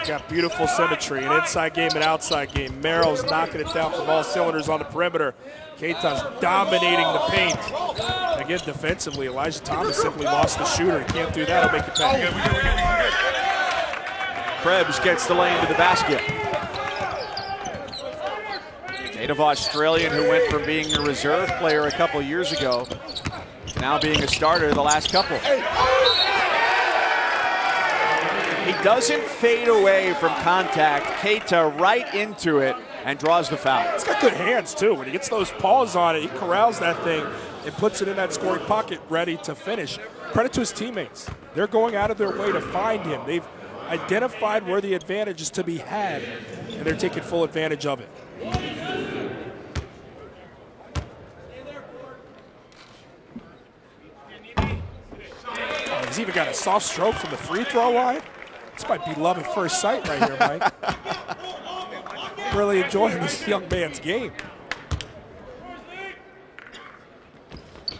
Got beautiful symmetry, an inside game and outside game. Merrill's knocking it down from all cylinders on the perimeter. Keita's dominating the paint. Again, defensively, Elijah Thomas simply lost the shooter. He can't do that. He'll make it pay. Krebs gets the lane to the basket. Native Australian who went from being a reserve player a couple years ago to now being a starter the last couple. He doesn't fade away from contact. Keita right into it and draws the foul. He's got good hands, too. When he gets those paws on it, he corrals that thing and puts it in that scoring pocket ready to finish. Credit to his teammates. They're going out of their way to find him. They've identified where the advantage is to be had, and they're taking full advantage of it. Oh, he's even got a soft stroke from the free throw line. This might be love at first sight right here, Mike. Really enjoying this young man's game.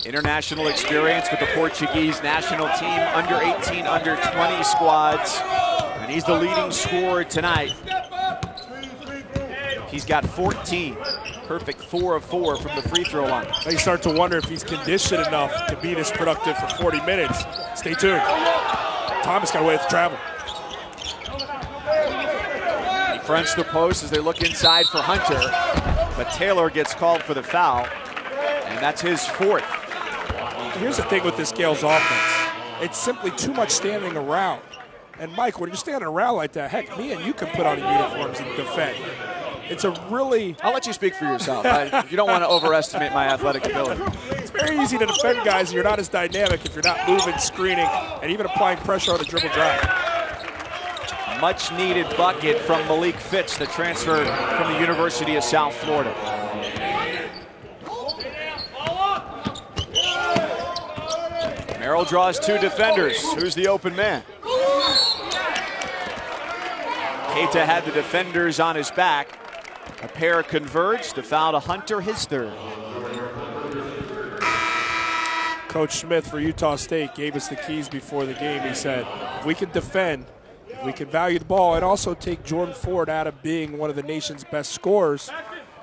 International experience with the Portuguese national team, under 18, under 20 squads. And he's the leading scorer tonight. He's got 14. Perfect 4 of 4 from the free throw line. Now you start to wonder if he's conditioned enough to be this productive for 40 minutes. Stay tuned. Thomas got away with travel. He fronts the post as they look inside for Hunter, but Taylor gets called for the foul, and that's his 4th. Here's the thing with this Gales offense. It's simply too much standing around. And Mike, when you're standing around like that, heck, me and you can put on the uniforms and defend. It's a really... I'll let you speak for yourself. You don't want to overestimate my athletic ability. It's very easy to defend guys, and you're not as dynamic if you're not moving, screening, and even applying pressure on the dribble drive. Much needed bucket from Malik Fitz, the transfer from the University of South Florida. Merrill draws 2 defenders. Who's the open man? Keita had the defenders on his back. A pair converged. The foul to Hunter, his 3rd. Coach Smith for Utah State gave us the keys before the game. He said, if we can defend, if we can value the ball, and also take Jordan Ford out of being one of the nation's best scorers,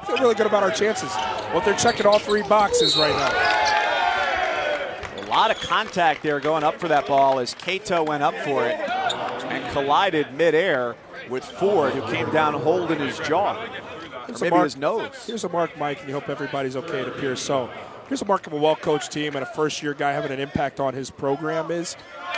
I feel really good about our chances. Well, they're checking all 3 boxes right now. A lot of contact there going up for that ball as Keita went up for it and collided midair with Ford, who came down holding his jaw. Or maybe his nose. Here's a mark, Mike, and you hope everybody's okay. It appears so. Here's a mark of a well-coached team and a first-year guy having an impact on his program is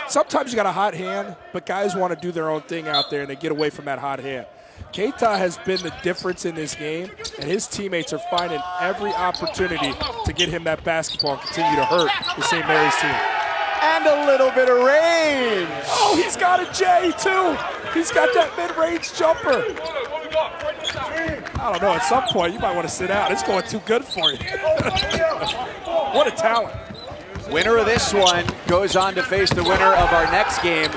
sometimes you got a hot hand, but guys want to do their own thing out there, and they get away from that hot hand. Keita has been the difference in this game, and his teammates are finding every opportunity to get him that basketball and continue to hurt the St. Mary's team. And a little bit of range. Oh, he's got a J, too. He's got that mid-range jumper. I don't know, at some point you might want to sit out. It's going too good for you. What a talent. Winner of this one goes on to face the winner of our next game.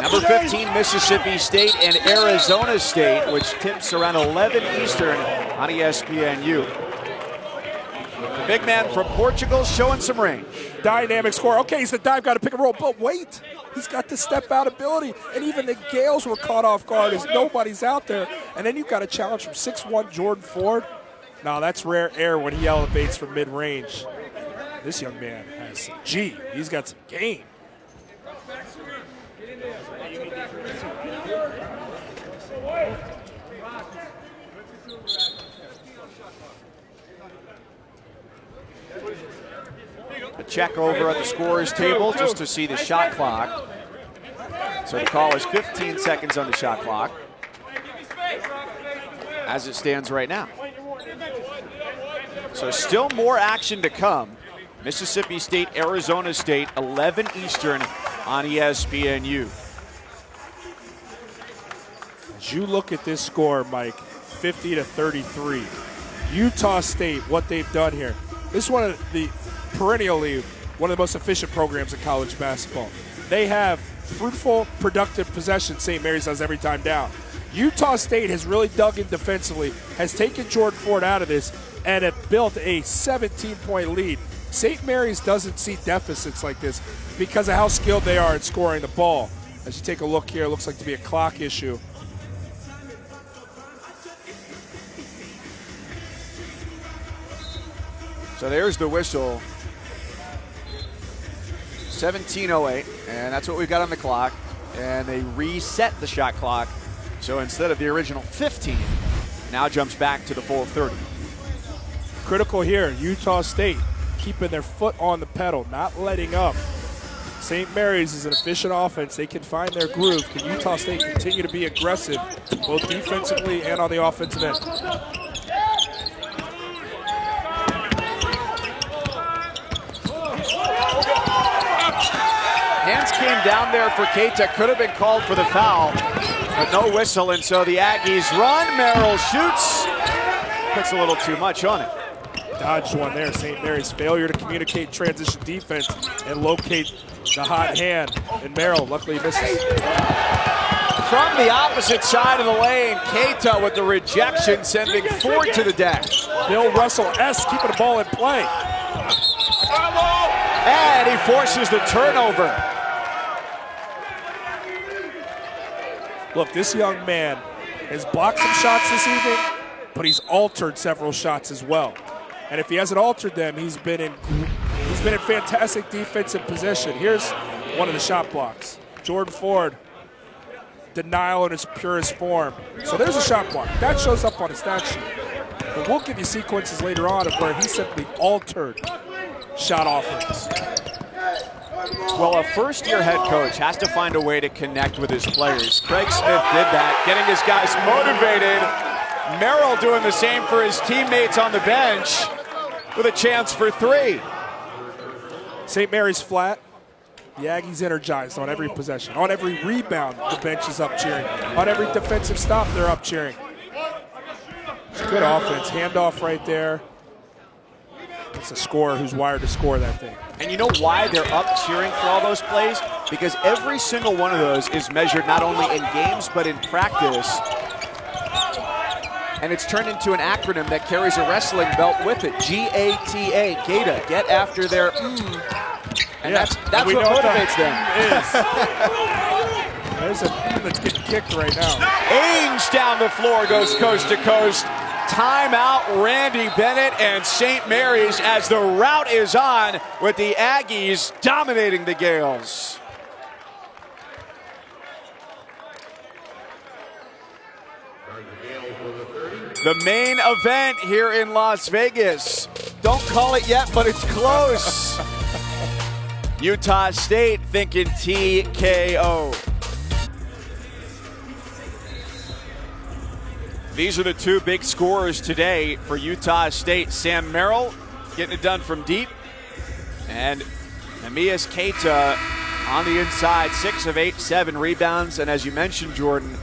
Number 15, Mississippi State and Arizona State, which tips around 11 Eastern on ESPNU. Big man from Portugal showing some range. Dynamic score. Okay, he's the dive, got to pick and roll, but wait. He's got the step-out ability, and even the Gales were caught off guard as nobody's out there. And then you've got a challenge from 6'1" Jordan Ford. Now, that's rare air when he elevates from mid-range. This young man has some G. He's got some game. A check over at the scorer's table just to see the shot clock. So the call is 15 seconds on the shot clock as it stands right now. So still more action to come. Mississippi State, Arizona State, 11 Eastern on ESPNU. As you look at this score, Mike, 50-33. Utah State, what they've done here. This is one of the perennially one of the most efficient programs in college basketball. They have fruitful, productive possession St. Mary's does every time down. Utah State has really dug in defensively, has taken Jordan Ford out of this, and have built a 17-point lead. St. Mary's doesn't see deficits like this because of how skilled they are at scoring the ball. As you take a look here, it looks like to be a clock issue. So there's the whistle. 17:08, and that's what we've got on the clock. And they reset the shot clock. So instead of the original 15, now jumps back to the full 30. Critical here, Utah State keeping their foot on the pedal, not letting up. St. Mary's is an efficient offense. They can find their groove. Can Utah State continue to be aggressive, both defensively and on the offensive end? Hands came down there for Keita. Could have been called for the foul, but no whistle, and so the Aggies run. Merrill shoots. Puts a little too much on it. Dodged one there. St. Mary's failure to communicate transition defense and locate the hot hand. And Merrill luckily misses. From the opposite side of the lane, Keita with the rejection, sending Ford to the deck. Bill Russell-esque keeping the ball in play. And he forces the turnover. Look, this young man has blocked some shots this evening, but he's altered several shots as well. And if he hasn't altered them, he's been in fantastic defensive position. Here's one of the shot blocks. Jordan Ford, denial in its purest form. So there's a shot block. That shows up on a stat sheet. But we'll give you sequences later on of where he simply altered shot offerings. Well, a first-year head coach has to find a way to connect with his players. Craig Smith did that, getting his guys motivated. Merrill doing the same for his teammates on the bench with a chance for three. St. Mary's flat. The Aggies energized on every possession. On every rebound, the bench is up cheering. On every defensive stop, they're up cheering. It's good offense. Handoff right there. It's a scorer who's wired to score that thing. And you know why they're up cheering for all those plays? Because every single one of those is measured not only in games, but in practice. And it's turned into an acronym that carries a wrestling belt with it. G-A-T-A, Gata, get after their And that's what motivates them. There's a that's getting kicked right now. Ainge down the floor, goes coast to coast. Timeout, Randy Bennett and St. Mary's as the rout is on with the Aggies dominating the Gales. The main event here in Las Vegas. Don't call it yet, but it's close. Utah State thinking TKO. These are the two big scorers today for Utah State. Sam Merrill getting it done from deep. And Neemias Keita on the inside, 6 of 8, 7 rebounds. And as you mentioned, Jordan,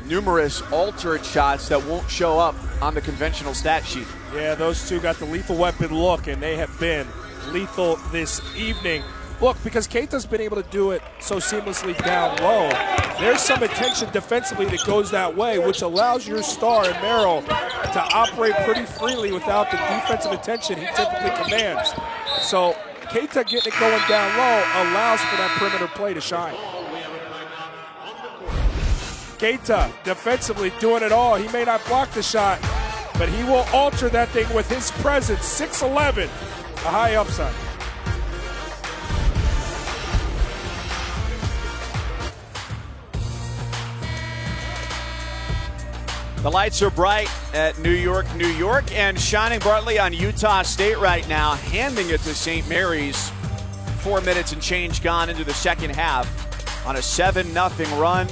numerous altered shots that won't show up on the conventional stat sheet. Yeah, those two got the lethal weapon look, and they have been lethal this evening. Look, because Keita's been able to do it so seamlessly down low, there's some attention defensively that goes that way, which allows your star in Merrill to operate pretty freely without the defensive attention he typically commands. So Keita getting it going down low allows for that perimeter play to shine. Keita defensively doing it all. He may not block the shot, but he will alter that thing with his presence. 6'11", a high upside. The lights are bright at New York, New York, and shining brightly on Utah State right now, handing it to St. Mary's. 4 minutes and change gone into the second half on a 7-0 run.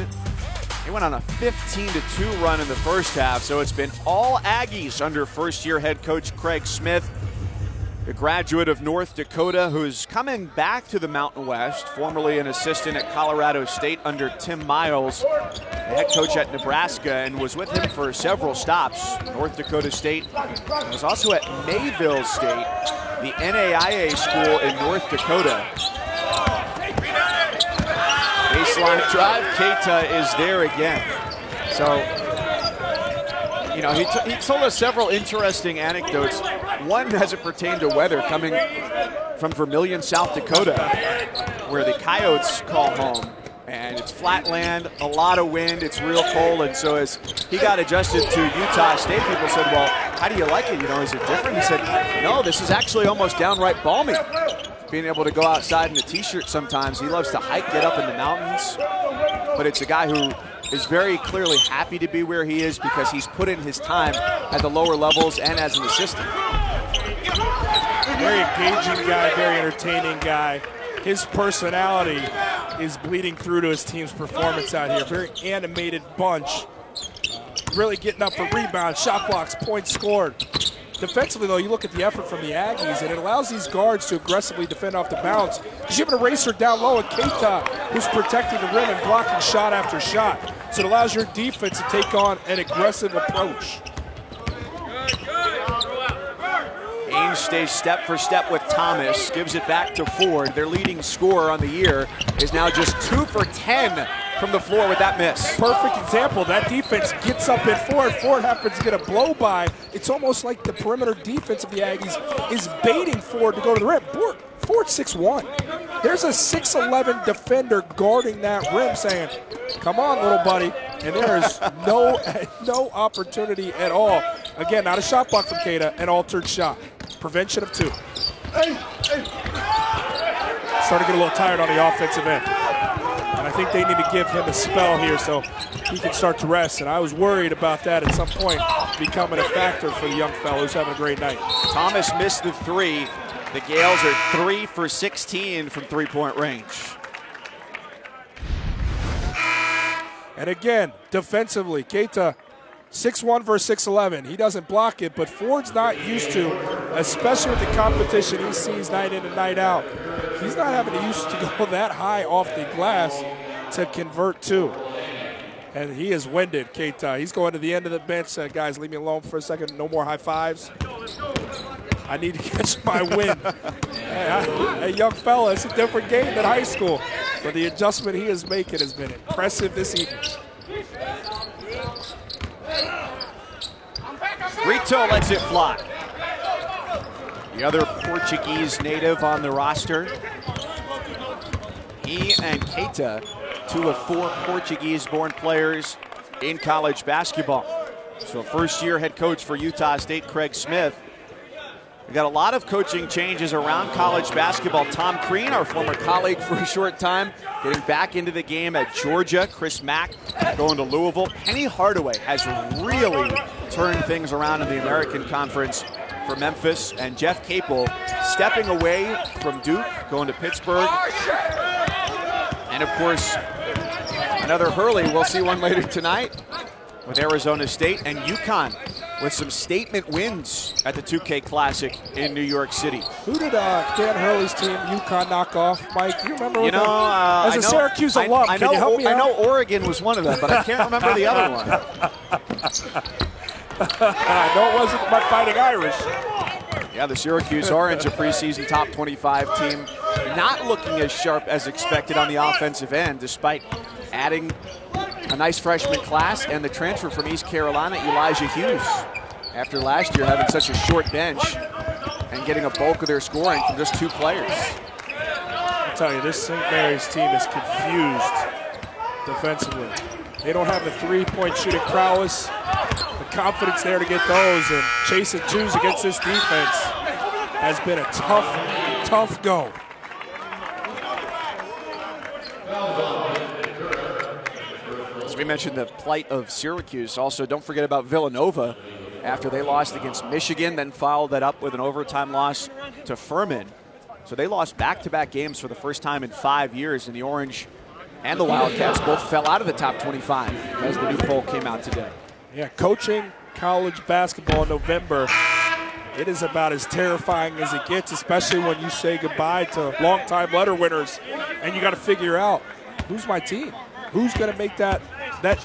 They went on a 15-2 run in the first half, so it's been all Aggies under first-year head coach Craig Smith, the graduate of North Dakota who's coming back to the Mountain West, formerly an assistant at Colorado State under Tim Miles, the head coach at Nebraska, and was with him for several stops. North Dakota State was also at Mayville State, the NAIA school in North Dakota. Baseline drive, Keita is there again. So, you know, he told us several interesting anecdotes. One as it pertained to weather coming from Vermillion, South Dakota, where the Coyotes call home. And it's flat land, a lot of wind, it's real cold. And so as he got adjusted to Utah State, people said, well, how do you like it? You know, is it different? He said, no, this is actually almost downright balmy. Being able to go outside in a t-shirt sometimes. He loves to hike, get up in the mountains. But it's a guy who is very clearly happy to be where he is because he's put in his time at the lower levels and as an assistant. Very engaging guy, very entertaining guy. His personality is bleeding through to his team's performance out here. Very animated bunch. Really getting up for rebounds, shot blocks, points scored. Defensively, though, you look at the effort from the Aggies, and it allows these guards to aggressively defend off the bounce. You have an eraser down low at Keita, who's protecting the rim and blocking shot after shot. So it allows your defense to take on an aggressive approach. Ainge stays step for step with Thomas, gives it back to Ford. Their leading scorer on the year is now just 2 for 10 from the floor with that miss. Perfect example. That defense gets up in Ford. Ford happens to get a blow by. It's almost like the perimeter defense of the Aggies is baiting Ford to go to the rim. Ford's 6'1". There's a 6'11" defender guarding that rim saying, come on, little buddy. And there's no opportunity at all. Again, not a shot block from Keita, an altered shot. Prevention of 2. Starting to get a little tired on the offensive end. And I think they need to give him a spell here so he can start to rest. And I was worried about that at some point becoming a factor for the young fellow who's having a great night. Thomas missed the 3. The Gales are 3 for 16 from three-point range. And again, defensively, Keita, 6'1" versus 6'11". He doesn't block it, but Ford's not used to, especially with the competition he sees night in and night out. He's not having to use to go that high off the glass to convert 2. And he is winded, Keita. He's going to the end of the bench, said, guys, leave me alone for a second. No more high fives. I need to catch my wind. Hey, young fella, it's a different game than high school. But the adjustment he is making has been impressive this evening. Rito lets it fly. The other Portuguese native on the roster. He and Keita, 2 of 4 Portuguese-born players in college basketball. So first-year head coach for Utah State, Craig Smith. We got a lot of coaching changes around college basketball. Tom Crean, our former colleague for a short time, getting back into the game at Georgia. Chris Mack going to Louisville. Penny Hardaway has really turned things around in the American Conference for Memphis. And Jeff Capel stepping away from Duke, going to Pittsburgh. And of course, another Hurley. We'll see one later tonight with Arizona State, and UConn with some statement wins at the 2K Classic in New York City. Who did Dan Hurley's team, UConn, knock off? Mike, you remember? As a Syracuse alum, can you help me out? I know Oregon was one of them, but I can't remember the other one. I know it wasn't my Fighting Irish. Yeah, the Syracuse Orange, a preseason top 25 team. not looking as sharp as expected on the offensive end, despite adding a nice freshman class and the transfer from East Carolina, Elijah Hughes, after last year having such a short bench and getting a bulk of their scoring from just 2 players. I'll tell you, this St. Mary's team is confused defensively. They don't have the three-point shooting prowess, the confidence there to get those, and chasing twos against this defense has been a tough go. As we mentioned, the plight of Syracuse. Also, don't forget about Villanova after they lost against Michigan, then followed that up with an overtime loss to Furman. So they lost back-to-back games for the first time in 5 years, and the Orange and the Wildcats both fell out of the top 25 as the new poll came out today. Yeah, coaching college basketball in November, it is about as terrifying as it gets, especially when you say goodbye to longtime letter winners, and you got to figure out, who's my team? Who's going to make that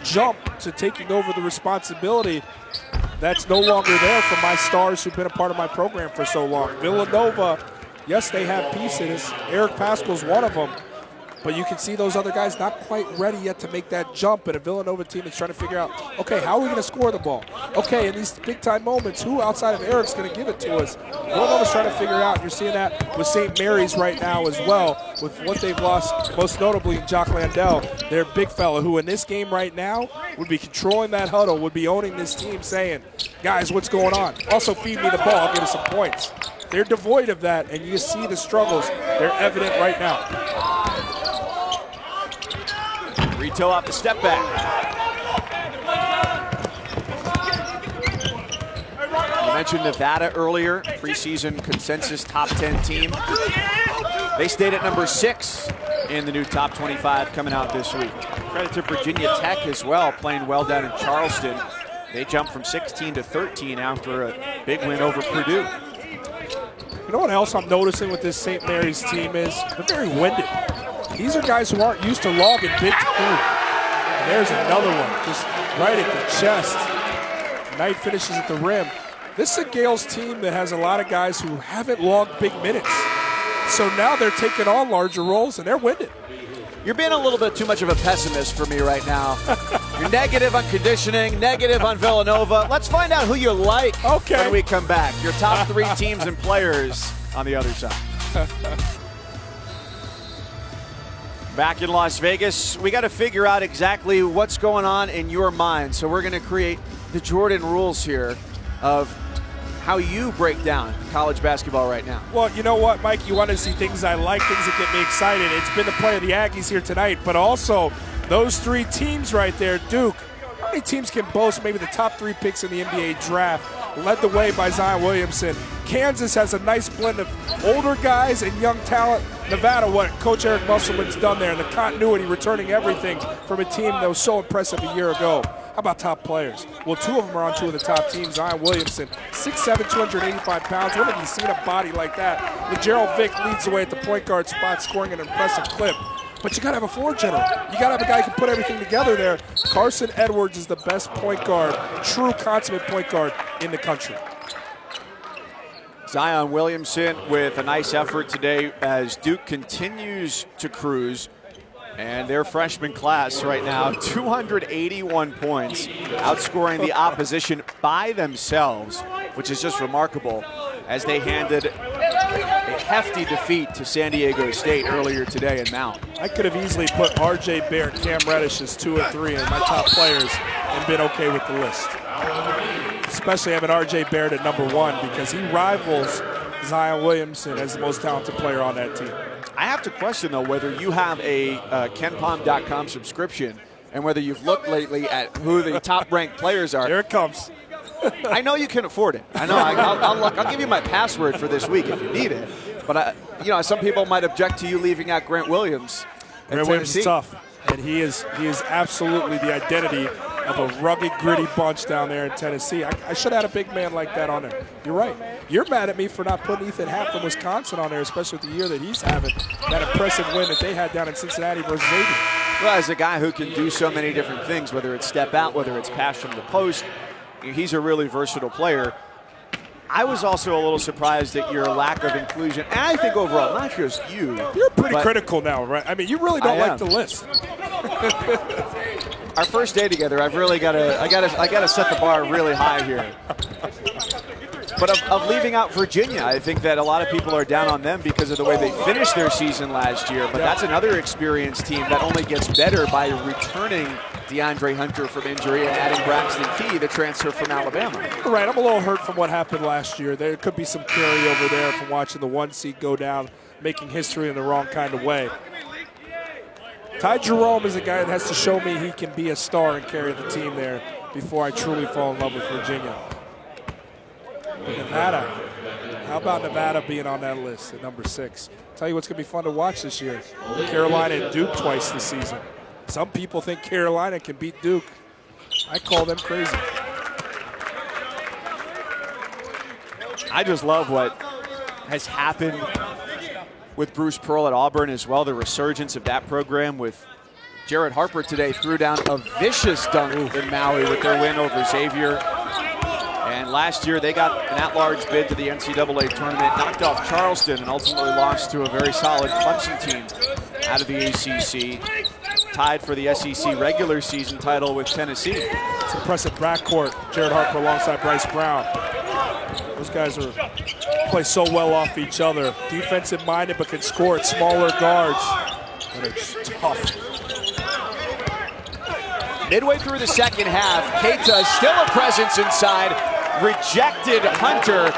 jump to taking over the responsibility that's no longer there for my stars who've been a part of my program for so long? Villanova, yes, they have pieces. Eric Pascal's one of them. But you can see those other guys not quite ready yet to make that jump. And a Villanova team is trying to figure out, okay, how are we going to score the ball? Okay, in these big-time moments, who outside of Eric's going to give it to us? Villanova's trying to figure out. You're seeing that with St. Mary's right now as well, with what they've lost, most notably in Jock Landell, their big fella, who in this game right now would be controlling that huddle, would be owning this team, saying, guys, what's going on? Also feed me the ball, I'll get us some points. They're devoid of that, and you see the struggles. They're evident right now. Rito off the step back. You mentioned Nevada earlier, preseason consensus top 10 team. They stayed at number 6 in the new top 25 coming out this week. Credit to Virginia Tech as well, playing well down in Charleston. They jumped from 16 to 13 after a big win over Purdue. You know what else I'm noticing with this St. Mary's team is they're very winded. These are guys who aren't used to logging big two. And there's another one, just right at the chest. Knight finishes at the rim. This is a Gales team that has a lot of guys who haven't logged big minutes. So now they're taking on larger roles, and they're winded. You're being a little bit too much of a pessimist for me right now. You're negative on conditioning, negative on Villanova. Let's find out who you like when we come back. Your top 3 teams and players on the other side. Back in Las Vegas, we got to figure out exactly what's going on in your mind. So we're going to create the Jordan rules here of how you break down college basketball right now. Well, you know what, Mike? You want to see things I like, things that get me excited. It's been the play of the Aggies here tonight, but also those 3 teams right there. Duke, how many teams can boast maybe the top 3 picks in the NBA draft? Led the way by Zion Williamson. Kansas has a nice blend of older guys and young talent. Nevada, what Coach Eric Musselman's done there, and the continuity, returning everything from a team that was so impressive a year ago. How about top players? Well, 2 of them are on 2 of the top teams. Zion Williamson, 6'7", 285 pounds. When have you seen a body like that? Gerald Vick leads the way at the point guard spot, scoring an impressive clip. But you got to have a floor general. You got to have a guy who can put everything together there. Carson Edwards is the best point guard, true consummate point guard in the country. Zion Williamson with a nice effort today as Duke continues to cruise. And their freshman class right now, 281 points, outscoring the opposition by themselves, which is just remarkable, as they handed a hefty defeat to San Diego State earlier today in Mount. I could have easily put R.J. Barrett and Cam Reddish as 2 and 3 as my top players and been okay with the list. Especially having R.J. Barrett at number 1 because he rivals Zion Williamson as the most talented player on that team. I have to question, though, whether you have a KenPom.com subscription and whether you've looked lately at who the top-ranked players are. Here it comes. I know you can afford it. I know. I'll give you my password for this week if you need it. But, some people might object to you leaving out Grant Williams. Grant Williams is tough, and he is absolutely the identity of a rugged, gritty bunch down there in Tennessee. I should have had a big man like that on there. You're right. You're mad at me for not putting Ethan Happ from Wisconsin on there, especially with the year that he's having, that impressive win that they had down in Cincinnati versus Xavier. Well, as a guy who can do so many different things, whether it's step out, whether it's pass from the post, he's a really versatile player. I was also a little surprised at your lack of inclusion. And I think overall, not just you. You're pretty critical now, right? I mean, you really don't like the list. Our first day together, I've really got to. I got to set the bar really high here. But of leaving out Virginia, I think that a lot of people are down on them because of the way they finished their season last year. But that's another experienced team that only gets better by returning DeAndre Hunter from injury and adding Braxton Key, the transfer from Alabama. Right, I'm a little hurt from what happened last year. There could be some carryover there from watching the 1 seed go down, making history in the wrong kind of way. Ty Jerome is a guy that has to show me he can be a star and carry the team there before I truly fall in love with Virginia. But Nevada, how about Nevada being on that list at number 6? Tell you what's going to be fun to watch this year. Carolina and Duke twice this season. Some people think Carolina can beat Duke. I call them crazy. I just love what has happened with Bruce Pearl at Auburn as well, the resurgence of that program with Jared Harper today threw down a vicious dunk in Maui with their win over Xavier. And last year they got an at-large bid to the NCAA tournament, knocked off Charleston, and ultimately lost to a very solid Clemson team out of the ACC. Tied for the SEC regular season title with Tennessee. It's impressive backcourt. Jared Harper alongside Bryce Brown. Those guys play so well off each other. Defensive-minded, but can score at smaller guards. And it's tough. Midway through the second half, Keita still a presence inside. Rejected Hunter,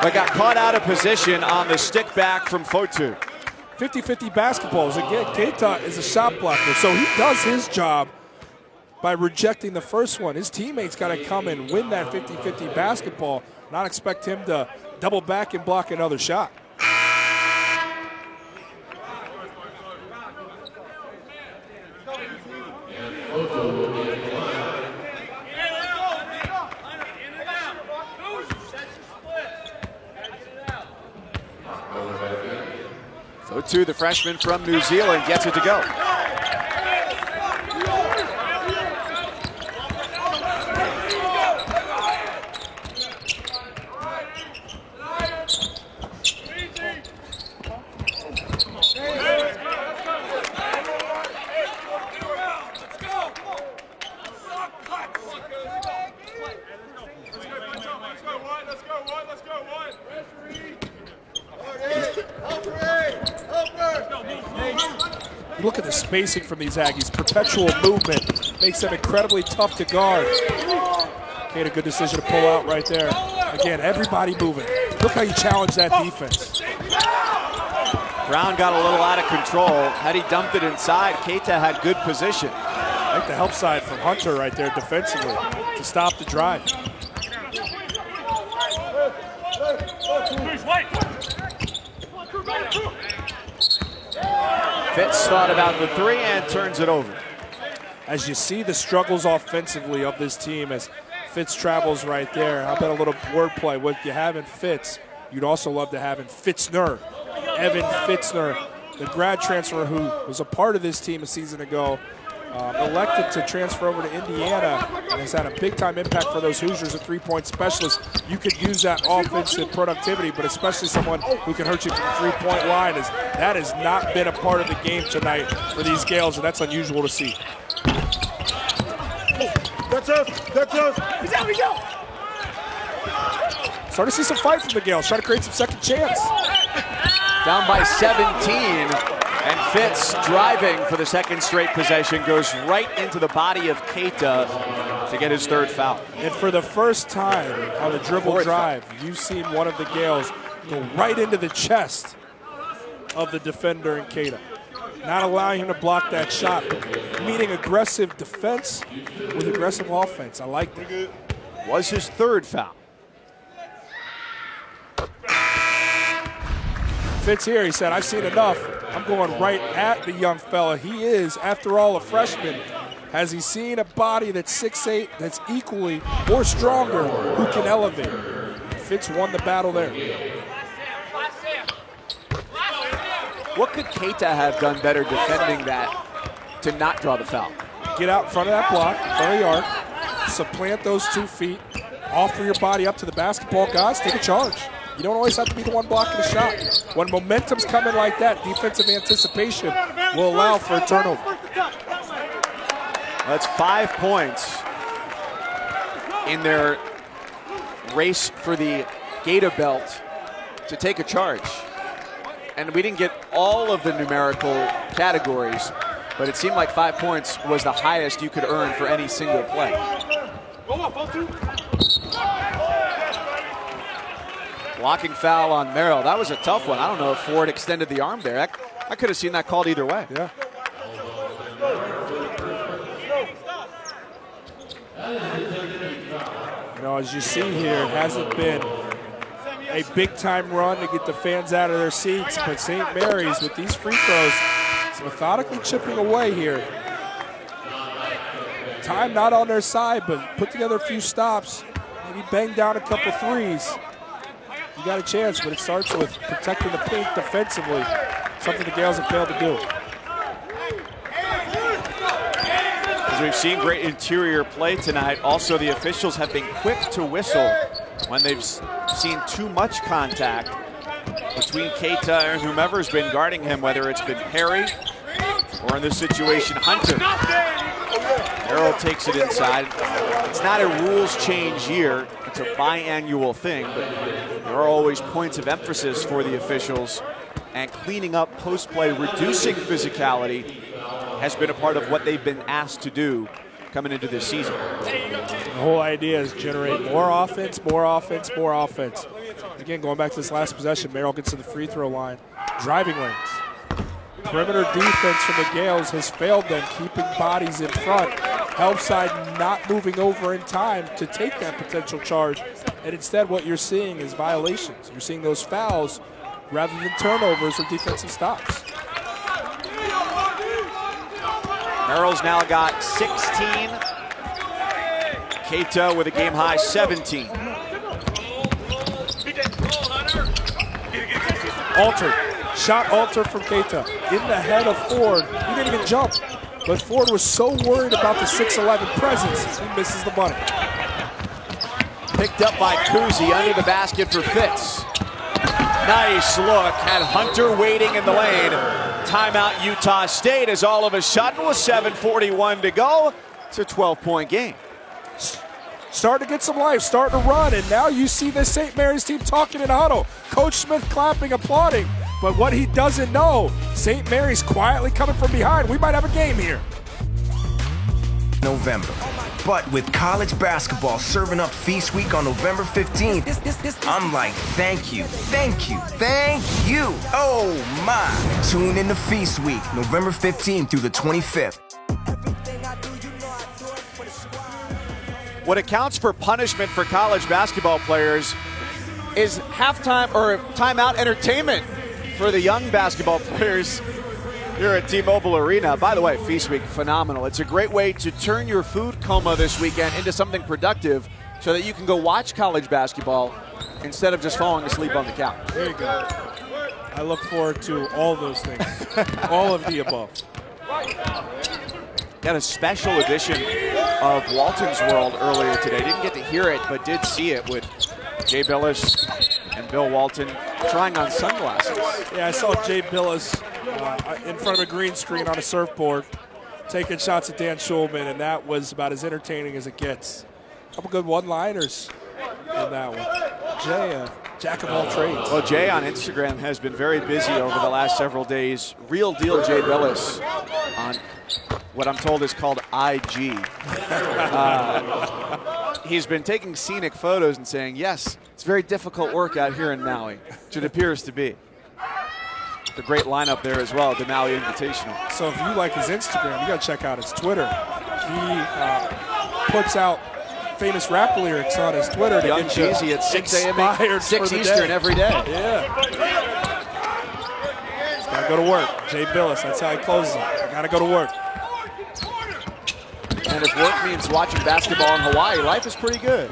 but got caught out of position on the stick back from Fotu. 50-50 basketballs. Again, Keita is a shot blocker, so he does his job by rejecting the first one. His teammates got to come and win that 50-50 basketball, not expect him to double back and block another shot. Fotu, the freshman from New Zealand, gets it to go. Look at the spacing from these Aggies. Perpetual movement makes them incredibly tough to guard. Made a good decision to pull out right there. Again, everybody moving. Look how you challenge that defense. Brown got a little out of control. Had he dumped it inside, Keita had good position. I like the help side from Hunter right there defensively to stop the drive. Fitz thought about the three and turns it over. As you see the struggles offensively of this team as Fitz travels right there. How about a little wordplay? What you have in Fitz, you'd also love to have in Fitzner. Evan Fitzner, the grad transfer who was a part of this team a season ago, elected to transfer over to Indiana and has had a big-time impact for those Hoosiers, a three-point specialist. You could use that offensive productivity, but especially someone who can hurt you from the three-point line. That has not been a part of the game tonight for these Gales, and that's unusual to see. That's us. That's us. He's out, we go. Starting to see some fight from the Gales, trying to create some second chance. Down by 17, and Fitz driving for the second straight possession goes right into the body of Keita to get his third foul. And for the first time on a dribble drive, you've seen one of the Gales go right into the chest of the defender in Keita. Not allowing him to block that shot, meeting aggressive defense with aggressive offense. I like that. Was his third foul. Fitz here, he said, I've seen enough. I'm going right at the young fella. He is, after all, a freshman. Has he seen a body that's 6'8", that's equally or stronger, who can elevate? Fitz won the battle there. What could Keita have done better defending that to not draw the foul? Get out in front of that block, in front of the arc, supplant those 2 feet, offer your body up to the basketball guys, take a charge. You don't always have to be the one blocking the shot. When momentum's coming like that, defensive anticipation will allow for a turnover. That's 5 points in their race for the Gator belt to take a charge. And we didn't get all of the numerical categories, but it seemed like 5 points was the highest you could earn for any single play. Blocking foul on Merrill. That was a tough one. I don't know if Ford extended the arm there. I could have seen that called either way. Yeah. You know, as you see here, it hasn't been a big-time run to get the fans out of their seats, but St. Mary's, with these free throws, is methodically chipping away here. Time not on their side, but put together a few stops, maybe bang down a couple threes. You got a chance, but it starts with protecting the paint defensively, something the Gales have failed to do. As we've seen great interior play tonight, also the officials have been quick to whistle when they've seen too much contact between Keita and whomever's been guarding him, whether it's been Perry or in this situation, Hunter. Merrill takes it inside. It's not a rules change year. It's a biannual thing, but there are always points of emphasis for the officials, and cleaning up post-play, reducing physicality has been a part of what they've been asked to do coming into this season. The whole idea is generate more offense, more offense, more offense. Again, going back to this last possession, Merrill gets to the free throw line. Driving lanes. Perimeter defense from the Gales has failed them, keeping bodies in front. Help side not moving over in time to take that potential charge. And instead what you're seeing is violations. You're seeing those fouls rather than turnovers or defensive stops. Merrill's now got 16. Keita with a game-high 17. Altered. Shot altered from Keita. In the head of Ford. He didn't even jump. But Ford was so worried about the 6'11 presence, he misses the money. Picked up by Kuzi under the basket for Fitz. Nice look. Had Hunter waiting in the lane. Timeout Utah State, as all of a sudden with 7:41 to go. It's a 12-point game. Starting to get some life, starting to run, and now you see the St. Mary's team talking in huddle. Coach Smith clapping, applauding. But what he doesn't know, St. Mary's quietly coming from behind. We might have a game here. November. But with college basketball serving up Feast Week on November 15th, I'm like, thank you, thank you, thank you. Oh my. Tune in to Feast Week, November 15th through the 25th. What accounts for punishment for college basketball players is halftime or timeout entertainment for the young basketball players here at T-Mobile Arena. By the way, Feast Week, phenomenal. It's a great way to turn your food coma this weekend into something productive so that you can go watch college basketball instead of just falling asleep on the couch. There you go. I look forward to all those things, all of the above. Got a special edition of Walton's World earlier today. Didn't get to hear it, but did see it with Jay Billis and Bill Walton trying on sunglasses. Yeah, I saw Jay Billis in front of a green screen on a surfboard taking shots at Dan Schulman, and that was about as entertaining as it gets. A couple good one-liners in that one. Jay, jack of all trades. Well, Jay on Instagram has been very busy over the last several days. Real deal Jay Billis on what I'm told is called IG. He's been taking scenic photos and saying, yes, it's very difficult work out here in Maui, which it appears to be. The great lineup there as well, the Maui Invitational. So if you like his Instagram, you got to check out his Twitter. He puts out famous rap lyrics on his Twitter to Young get Jeezy at 6 a.m. 6 Eastern every day. Yeah. Got to go to work. Jay Billis, that's how he closes it. Got to go to work. And if work means watching basketball in Hawaii, life is pretty good.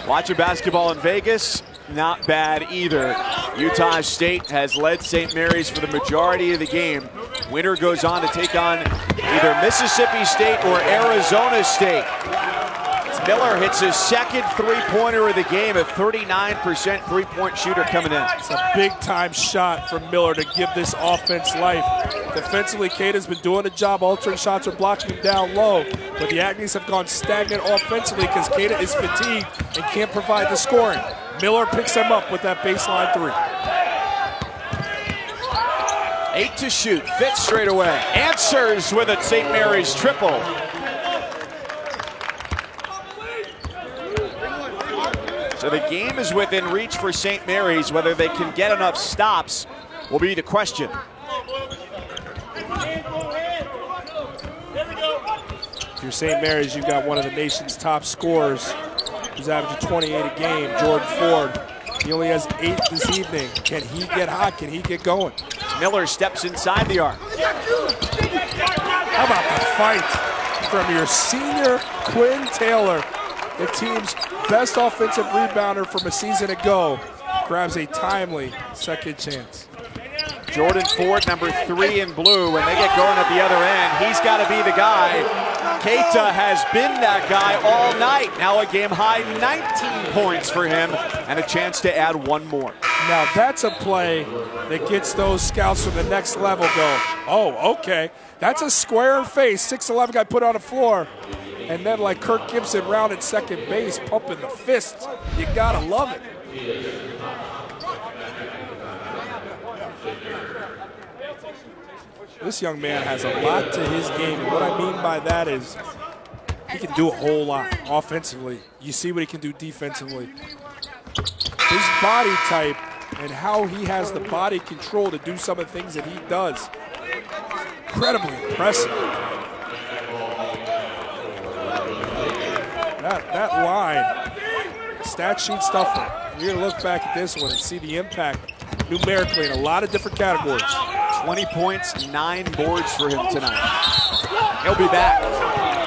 Watching basketball in Vegas, not bad either. Utah State has led St. Mary's for the majority of the game. Winner goes on to take on either Mississippi State or Arizona State. Miller hits his second three-pointer of the game, a 39% three-point shooter coming in. It's a big-time shot from Miller to give this offense life. Defensively, Keita's been doing a job. Alternate shots are blocking him down low, but the Aggies have gone stagnant offensively because Keita is fatigued and can't provide the scoring. Miller picks him up with that baseline three. 8 to shoot, fits straight away. Answers with a St. Mary's triple. So the game is within reach for St. Mary's. Whether they can get enough stops will be the question. If you're St. Mary's, you've got one of the nation's top scorers who's averaging 28 a game, Jordan Ford. He only has 8 this evening. Can he get hot? Can he get going? Miller steps inside the arc. How about the fight from your senior Quinn Taylor, the team's best offensive rebounder from a season ago, grabs a timely second chance. Jordan Ford, number 3 in blue. When they get going at the other end, he's got to be the guy. Keita has been that guy all night. Now a game-high 19 points for him and a chance to add one more. Now that's a play that gets those scouts from the next level going, oh, okay. That's a square and face, 6'11" guy put on the floor. And then like Kirk Gibson rounded second base, pumping the fist. You gotta love it. This young man has a lot to his game. And what I mean by that is he can do a whole lot offensively. You see what he can do defensively. His body type and how he has the body control to do some of the things that he does. Incredibly impressive. That line, stat sheet stuff, you're going to look back at this one and see the impact numerically in a lot of different categories. 20 points, 9 boards for him tonight. He'll be back.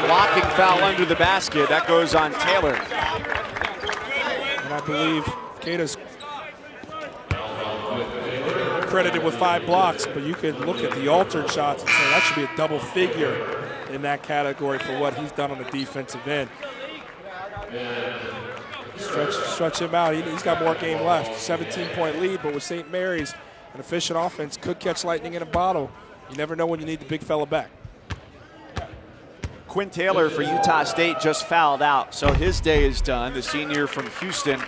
Blocking foul under the basket. That goes on Taylor. And I believe Keita's credited with 5 blocks, but you could look at the altered shots and say that should be a double figure in that category for what he's done on the defensive end. Stretch him out. He's got more game left. 17-point lead, but with St. Mary's, an efficient offense could catch lightning in a bottle. You never know when you need the big fella back. Quinn Taylor for Utah State just fouled out, so his day is done. The senior from Houston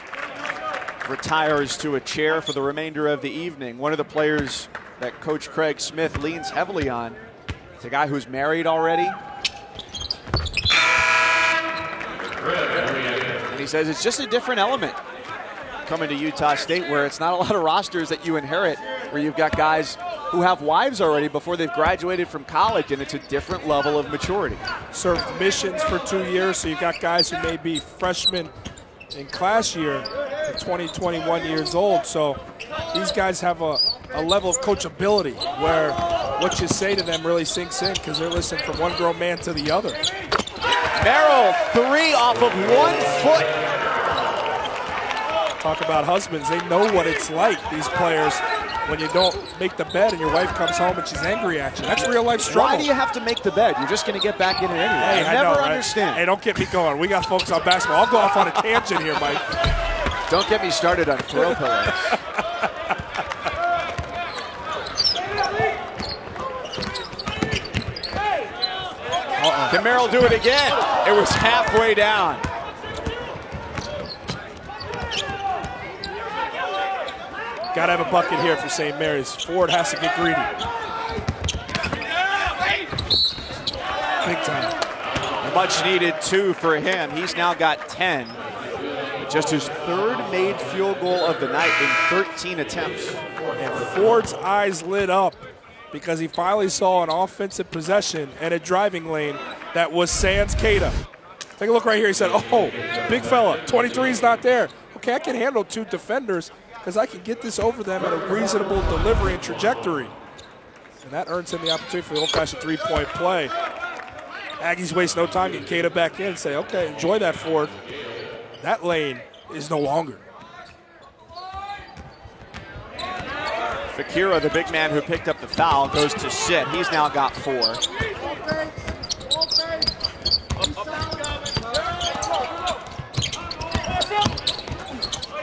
retires to a chair for the remainder of the evening. One of the players that Coach Craig Smith leans heavily on is a guy who's married already. And he says it's just a different element coming to Utah State, where it's not a lot of rosters that you inherit, where you've got guys who have wives already before they've graduated from college, and it's a different level of maturity. Served missions for 2 years, so you've got guys who may be freshmen in class year, 20, 21 years old. So these guys have a level of coachability where what you say to them really sinks in because they're listening from one grown man to the other. Merrill, 3 off of 1 foot. Talk about husbands. They know what it's like, these players, when you don't make the bed and your wife comes home and she's angry at you. That's real life struggle. Why do you have to make the bed? You're just going to get back in it anyway. Hey, I never know, right? understand. Hey, don't get me going. We got folks on basketball. I'll go off on a tangent here, Mike. Don't get me started on throw pillows. Can Merrill do it again? It was halfway down. Got to have a bucket here for St. Mary's. Ford has to get greedy. Big time. A much needed 2 for him. He's now got 10. Just his 3rd made field goal of the night in 13 attempts. And Ford's eyes lit up because he finally saw an offensive possession and a driving lane that was sans Keita. Take a look right here. He said, oh, big fella, 23's not there. Okay, I can handle 2 defenders because I can get this over them at a reasonable delivery and trajectory. And that earns him the opportunity for the old-fashioned 3-point play. Aggies waste no time getting Keita back in and say, okay, enjoy that, Ford. That lane is no longer. Fakira, the big man who picked up the foul, goes to sit. He's now got 4.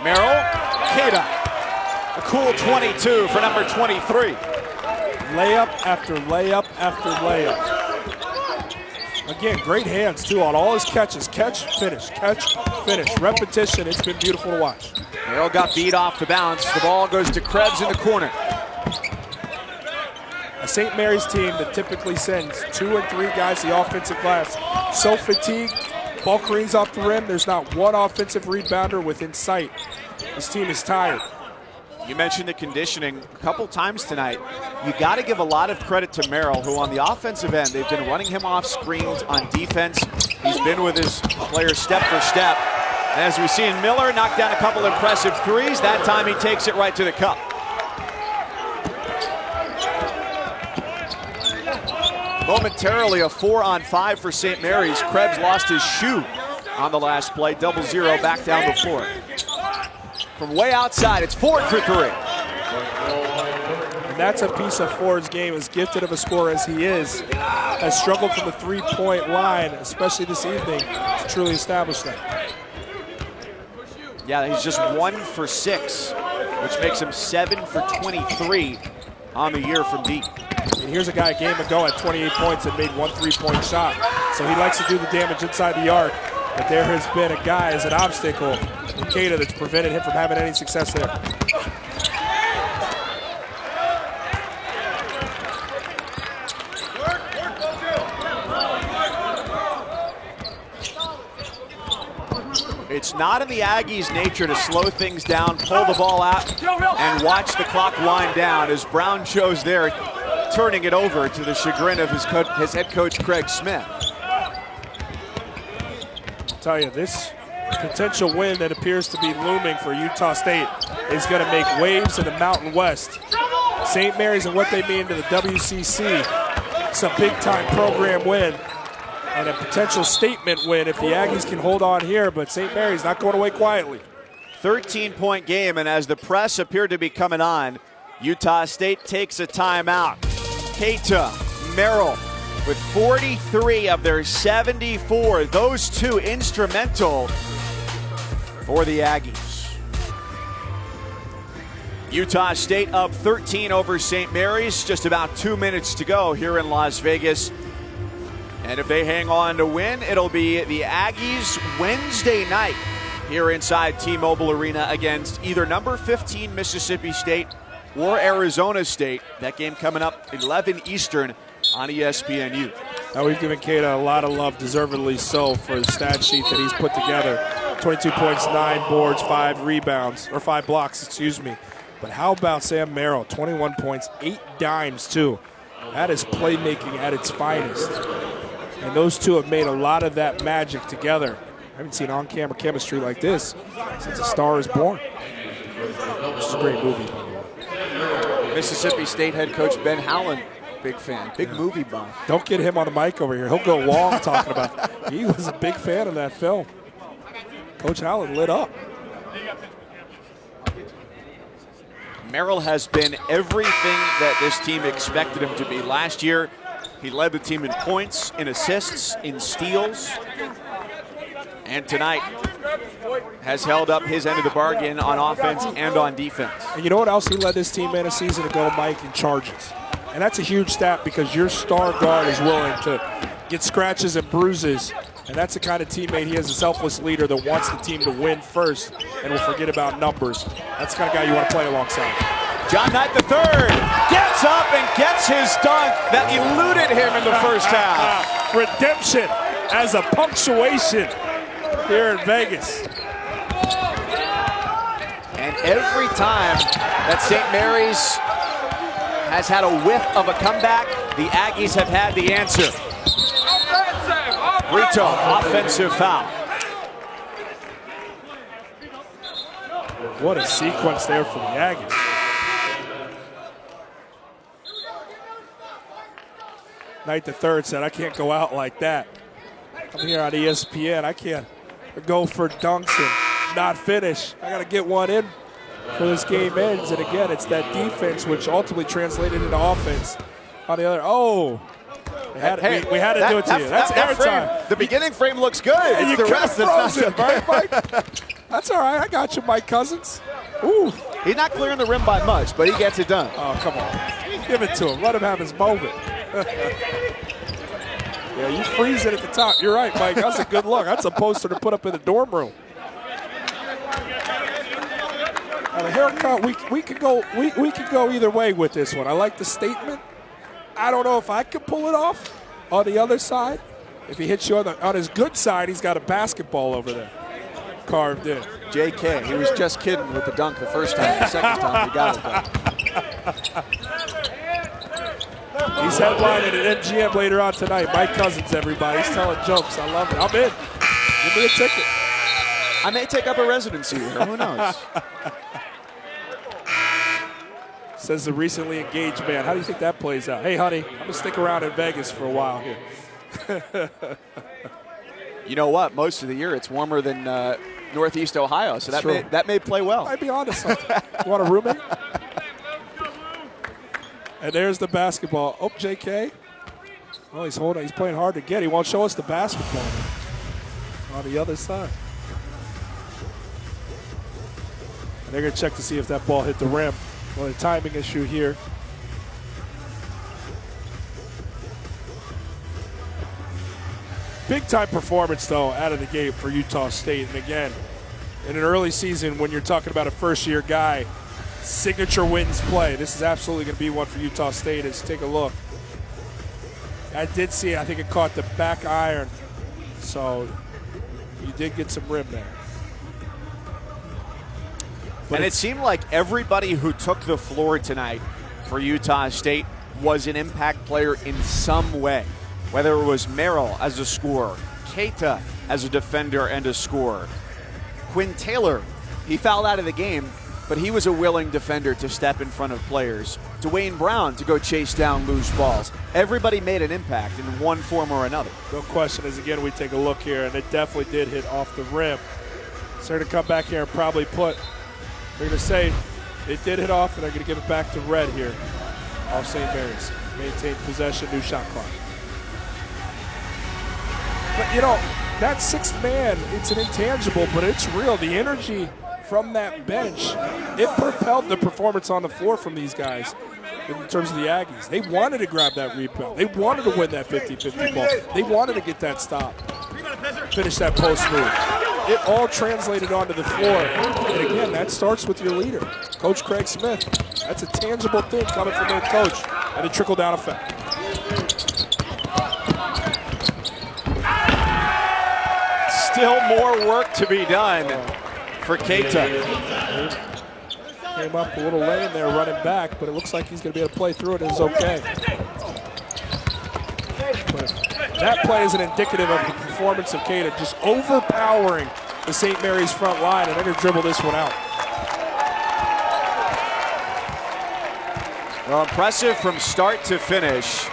Merrill, Keita, a cool 22 for number 23. Layup after layup after layup. Again, great hands, too, on all his catches. Catch, finish, repetition. It's been beautiful to watch. Merrill got beat off the bounce. The ball goes to Krebs in the corner. A St. Mary's team that typically sends 2 and 3 guys to the offensive glass. So fatigued, ball careens off the rim. There's not one offensive rebounder within sight. This team is tired. You mentioned the conditioning a couple times tonight. You got to give a lot of credit to Merrill, who on the offensive end, they've been running him off screens. On defense, he's been with his players step for step. And as we've seen, Miller knock down a couple impressive threes. That time he takes it right to the cup. Momentarily a 4-on-5 for St. Mary's. Krebs lost his shoe on the last play. 0-0 back down the floor. From way outside, it's Ford for 3. And that's a piece of Ford's game. As gifted of a scorer as he is, has struggled from the three-point line, especially this evening, to truly establish that. Yeah, he's just 1 for 6, which makes him 7 for 23 on the year from deep. And here's a guy a game ago at 28 points and made 1 3-point shot. So he likes to do the damage inside the arc. But there has been a guy as an obstacle in Keita that's prevented him from having any success there. It's not in the Aggies' nature to slow things down, pull the ball out, and watch the clock wind down, as Brown chose there, turning it over to the chagrin of his head coach, Craig Smith. Tell you, this potential win that appears to be looming for Utah State is going to make waves in the Mountain West. St. Mary's and what they mean to the WCC. It's a big-time program win and a potential statement win if the Aggies can hold on here, but St. Mary's not going away quietly. 13-point game, and as the press appeared to be coming on, Utah State takes a timeout. Keita, Merrill, with 43 of their 74. Those two instrumental for the Aggies. Utah State up 13 over St. Mary's. Just about 2 minutes to go here in Las Vegas. And if they hang on to win, it'll be the Aggies Wednesday night here inside T-Mobile Arena against either number 15 Mississippi State or Arizona State. That game coming up 11 Eastern on ESPNU. Now we've given Keita a lot of love, deservedly so, for the stat sheet that he's put together. 22 points, 9 boards, 5 rebounds, or 5 blocks, excuse me. But how about Sam Merrill? 21 points, 8 dimes too. That is playmaking at its finest. And those two have made a lot of that magic together. I haven't seen on-camera chemistry like this since A Star Is Born. It's a great movie. Mississippi State head coach Ben Howland, big fan, big movie buff. Don't get him on the mic over here. He'll go long talking about it. He was a big fan of that film. Coach Howland lit up. Merrill has been everything that this team expected him to be. Last year, he led the team in points, in assists, in steals. And tonight has held up his end of the bargain on offense and on defense. And you know what else he led this team in a season ago, Mike, in charges. And that's a huge stat because your star guard is willing to get scratches and bruises. And that's the kind of teammate he is, a selfless leader that wants the team to win first and will forget about numbers. That's the kind of guy you want to play alongside. John Knight III gets up and gets his dunk that eluded him in the first half. Redemption as a punctuation here in Vegas. And every time that St. Mary's has had a whiff of a comeback, the Aggies have had the answer. Brito, offensive foul. What a sequence there for the Aggies. Knight III said, I can't go out like that. I'm here on ESPN. I can't go for dunks and not finish. I got to get one in before this game ends. And again, it's that defense which ultimately translated into offense. On the other, we had to do it to you. That's airtime. The beginning frame looks good. And it's you the rest that's not so right, Mike? That's all right. I got you, Mike Cousins. Ooh. He's not clearing the rim by much, but he gets it done. Oh, come on. Give it to him. Let him have his moment. Yeah, you freeze it at the top. You're right, Mike. That's a good look. That's a poster to put up in the dorm room. Now, the haircut, we could go either way with this one. I like the statement. I don't know if I could pull it off on the other side. If he hits you on his good side, he's got a basketball over there carved in. JK, he was just kidding with the dunk the first time. The second time, he got it done. He's headlining at MGM later on tonight. Mike Cousins, everybody. He's telling jokes. I love it. I'm in. Give me a ticket. I may take up a residency here. Who knows? Says the recently engaged man. How do you think that plays out? Hey, honey, I'm going to stick around in Vegas for a while here. You know what? Most of the year it's warmer than Northeast Ohio, so that may play well. I'd be on to something. You want a roommate? And there's the basketball. Oh, JK. Oh, he's holding. He's playing hard to get. He won't show us the basketball on the other side. And they're going to check to see if that ball hit the rim. Well, a timing issue here. Big-time performance, though, out of the gate for Utah State. And again, in an early season, when you're talking about a first-year guy, signature wins play. This is absolutely going to be one for Utah State. Let's take a look. I did see it. I think it caught the back iron. So you did get some rim there. And it seemed like everybody who took the floor tonight for Utah State was an impact player in some way. Whether it was Merrill as a scorer, Keita as a defender and a scorer. Quinn Taylor, he fouled out of the game, but he was a willing defender to step in front of players. Dwayne Brown to go chase down loose balls. Everybody made an impact in one form or another. No question. As again, we take a look here, and it definitely did hit off the rim. So they're going to come back here and probably they're going to say it did hit off, and they're going to give it back to Red here off St. Mary's. Maintain possession, new shot clock. But, you know, that sixth man, it's an intangible, but it's real. The energy from that bench, it propelled the performance on the floor from these guys in terms of the Aggies. They wanted to grab that rebound. They wanted to win that 50-50 ball. They wanted to get that stop, finish that post move. It all translated onto the floor. And again, that starts with your leader, Coach Craig Smith. That's a tangible thing coming from their coach, and a trickle-down effect. Still more work to be done for Keita. Came up a little lane there running back, but it looks like he's going to be able to play through it, and it's okay. But that play is an indicative of the performance of Keita, just overpowering the St. Mary's front line, and they're going to dribble this one out. Well, impressive from start to finish.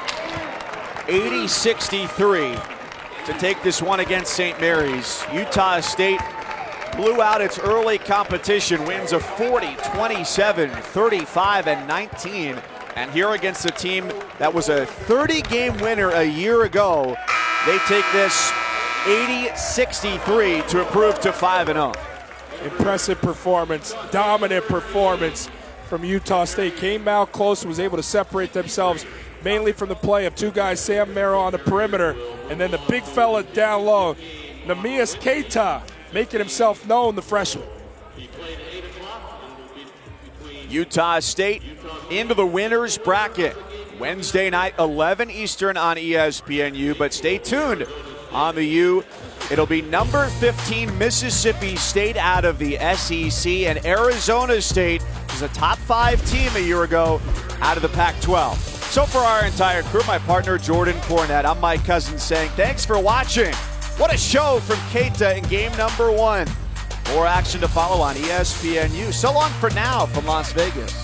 80-63 to take this one against St. Mary's. Utah State blew out its early competition, wins of 40, 27, 35, and 19. And here against a team that was a 30-game winner a year ago, they take this 80-63 to improve to 5-0. Impressive performance, dominant performance from Utah State. Came out close and was able to separate themselves mainly from the play of two guys, Sam Merrill on the perimeter, and then the big fella down low, Neemias Keita, making himself known, the freshman. Utah State into the winner's bracket. Wednesday night, 11 Eastern on ESPNU, but stay tuned on the U. It'll be number 15 Mississippi State out of the SEC, and Arizona State was a top 5 team a year ago out of the Pac-12. So for our entire crew, my partner Jordan Cornette, I'm Mike Cousins saying thanks for watching. What a show from Keita in game number 1. More action to follow on ESPNU. So long for now from Las Vegas.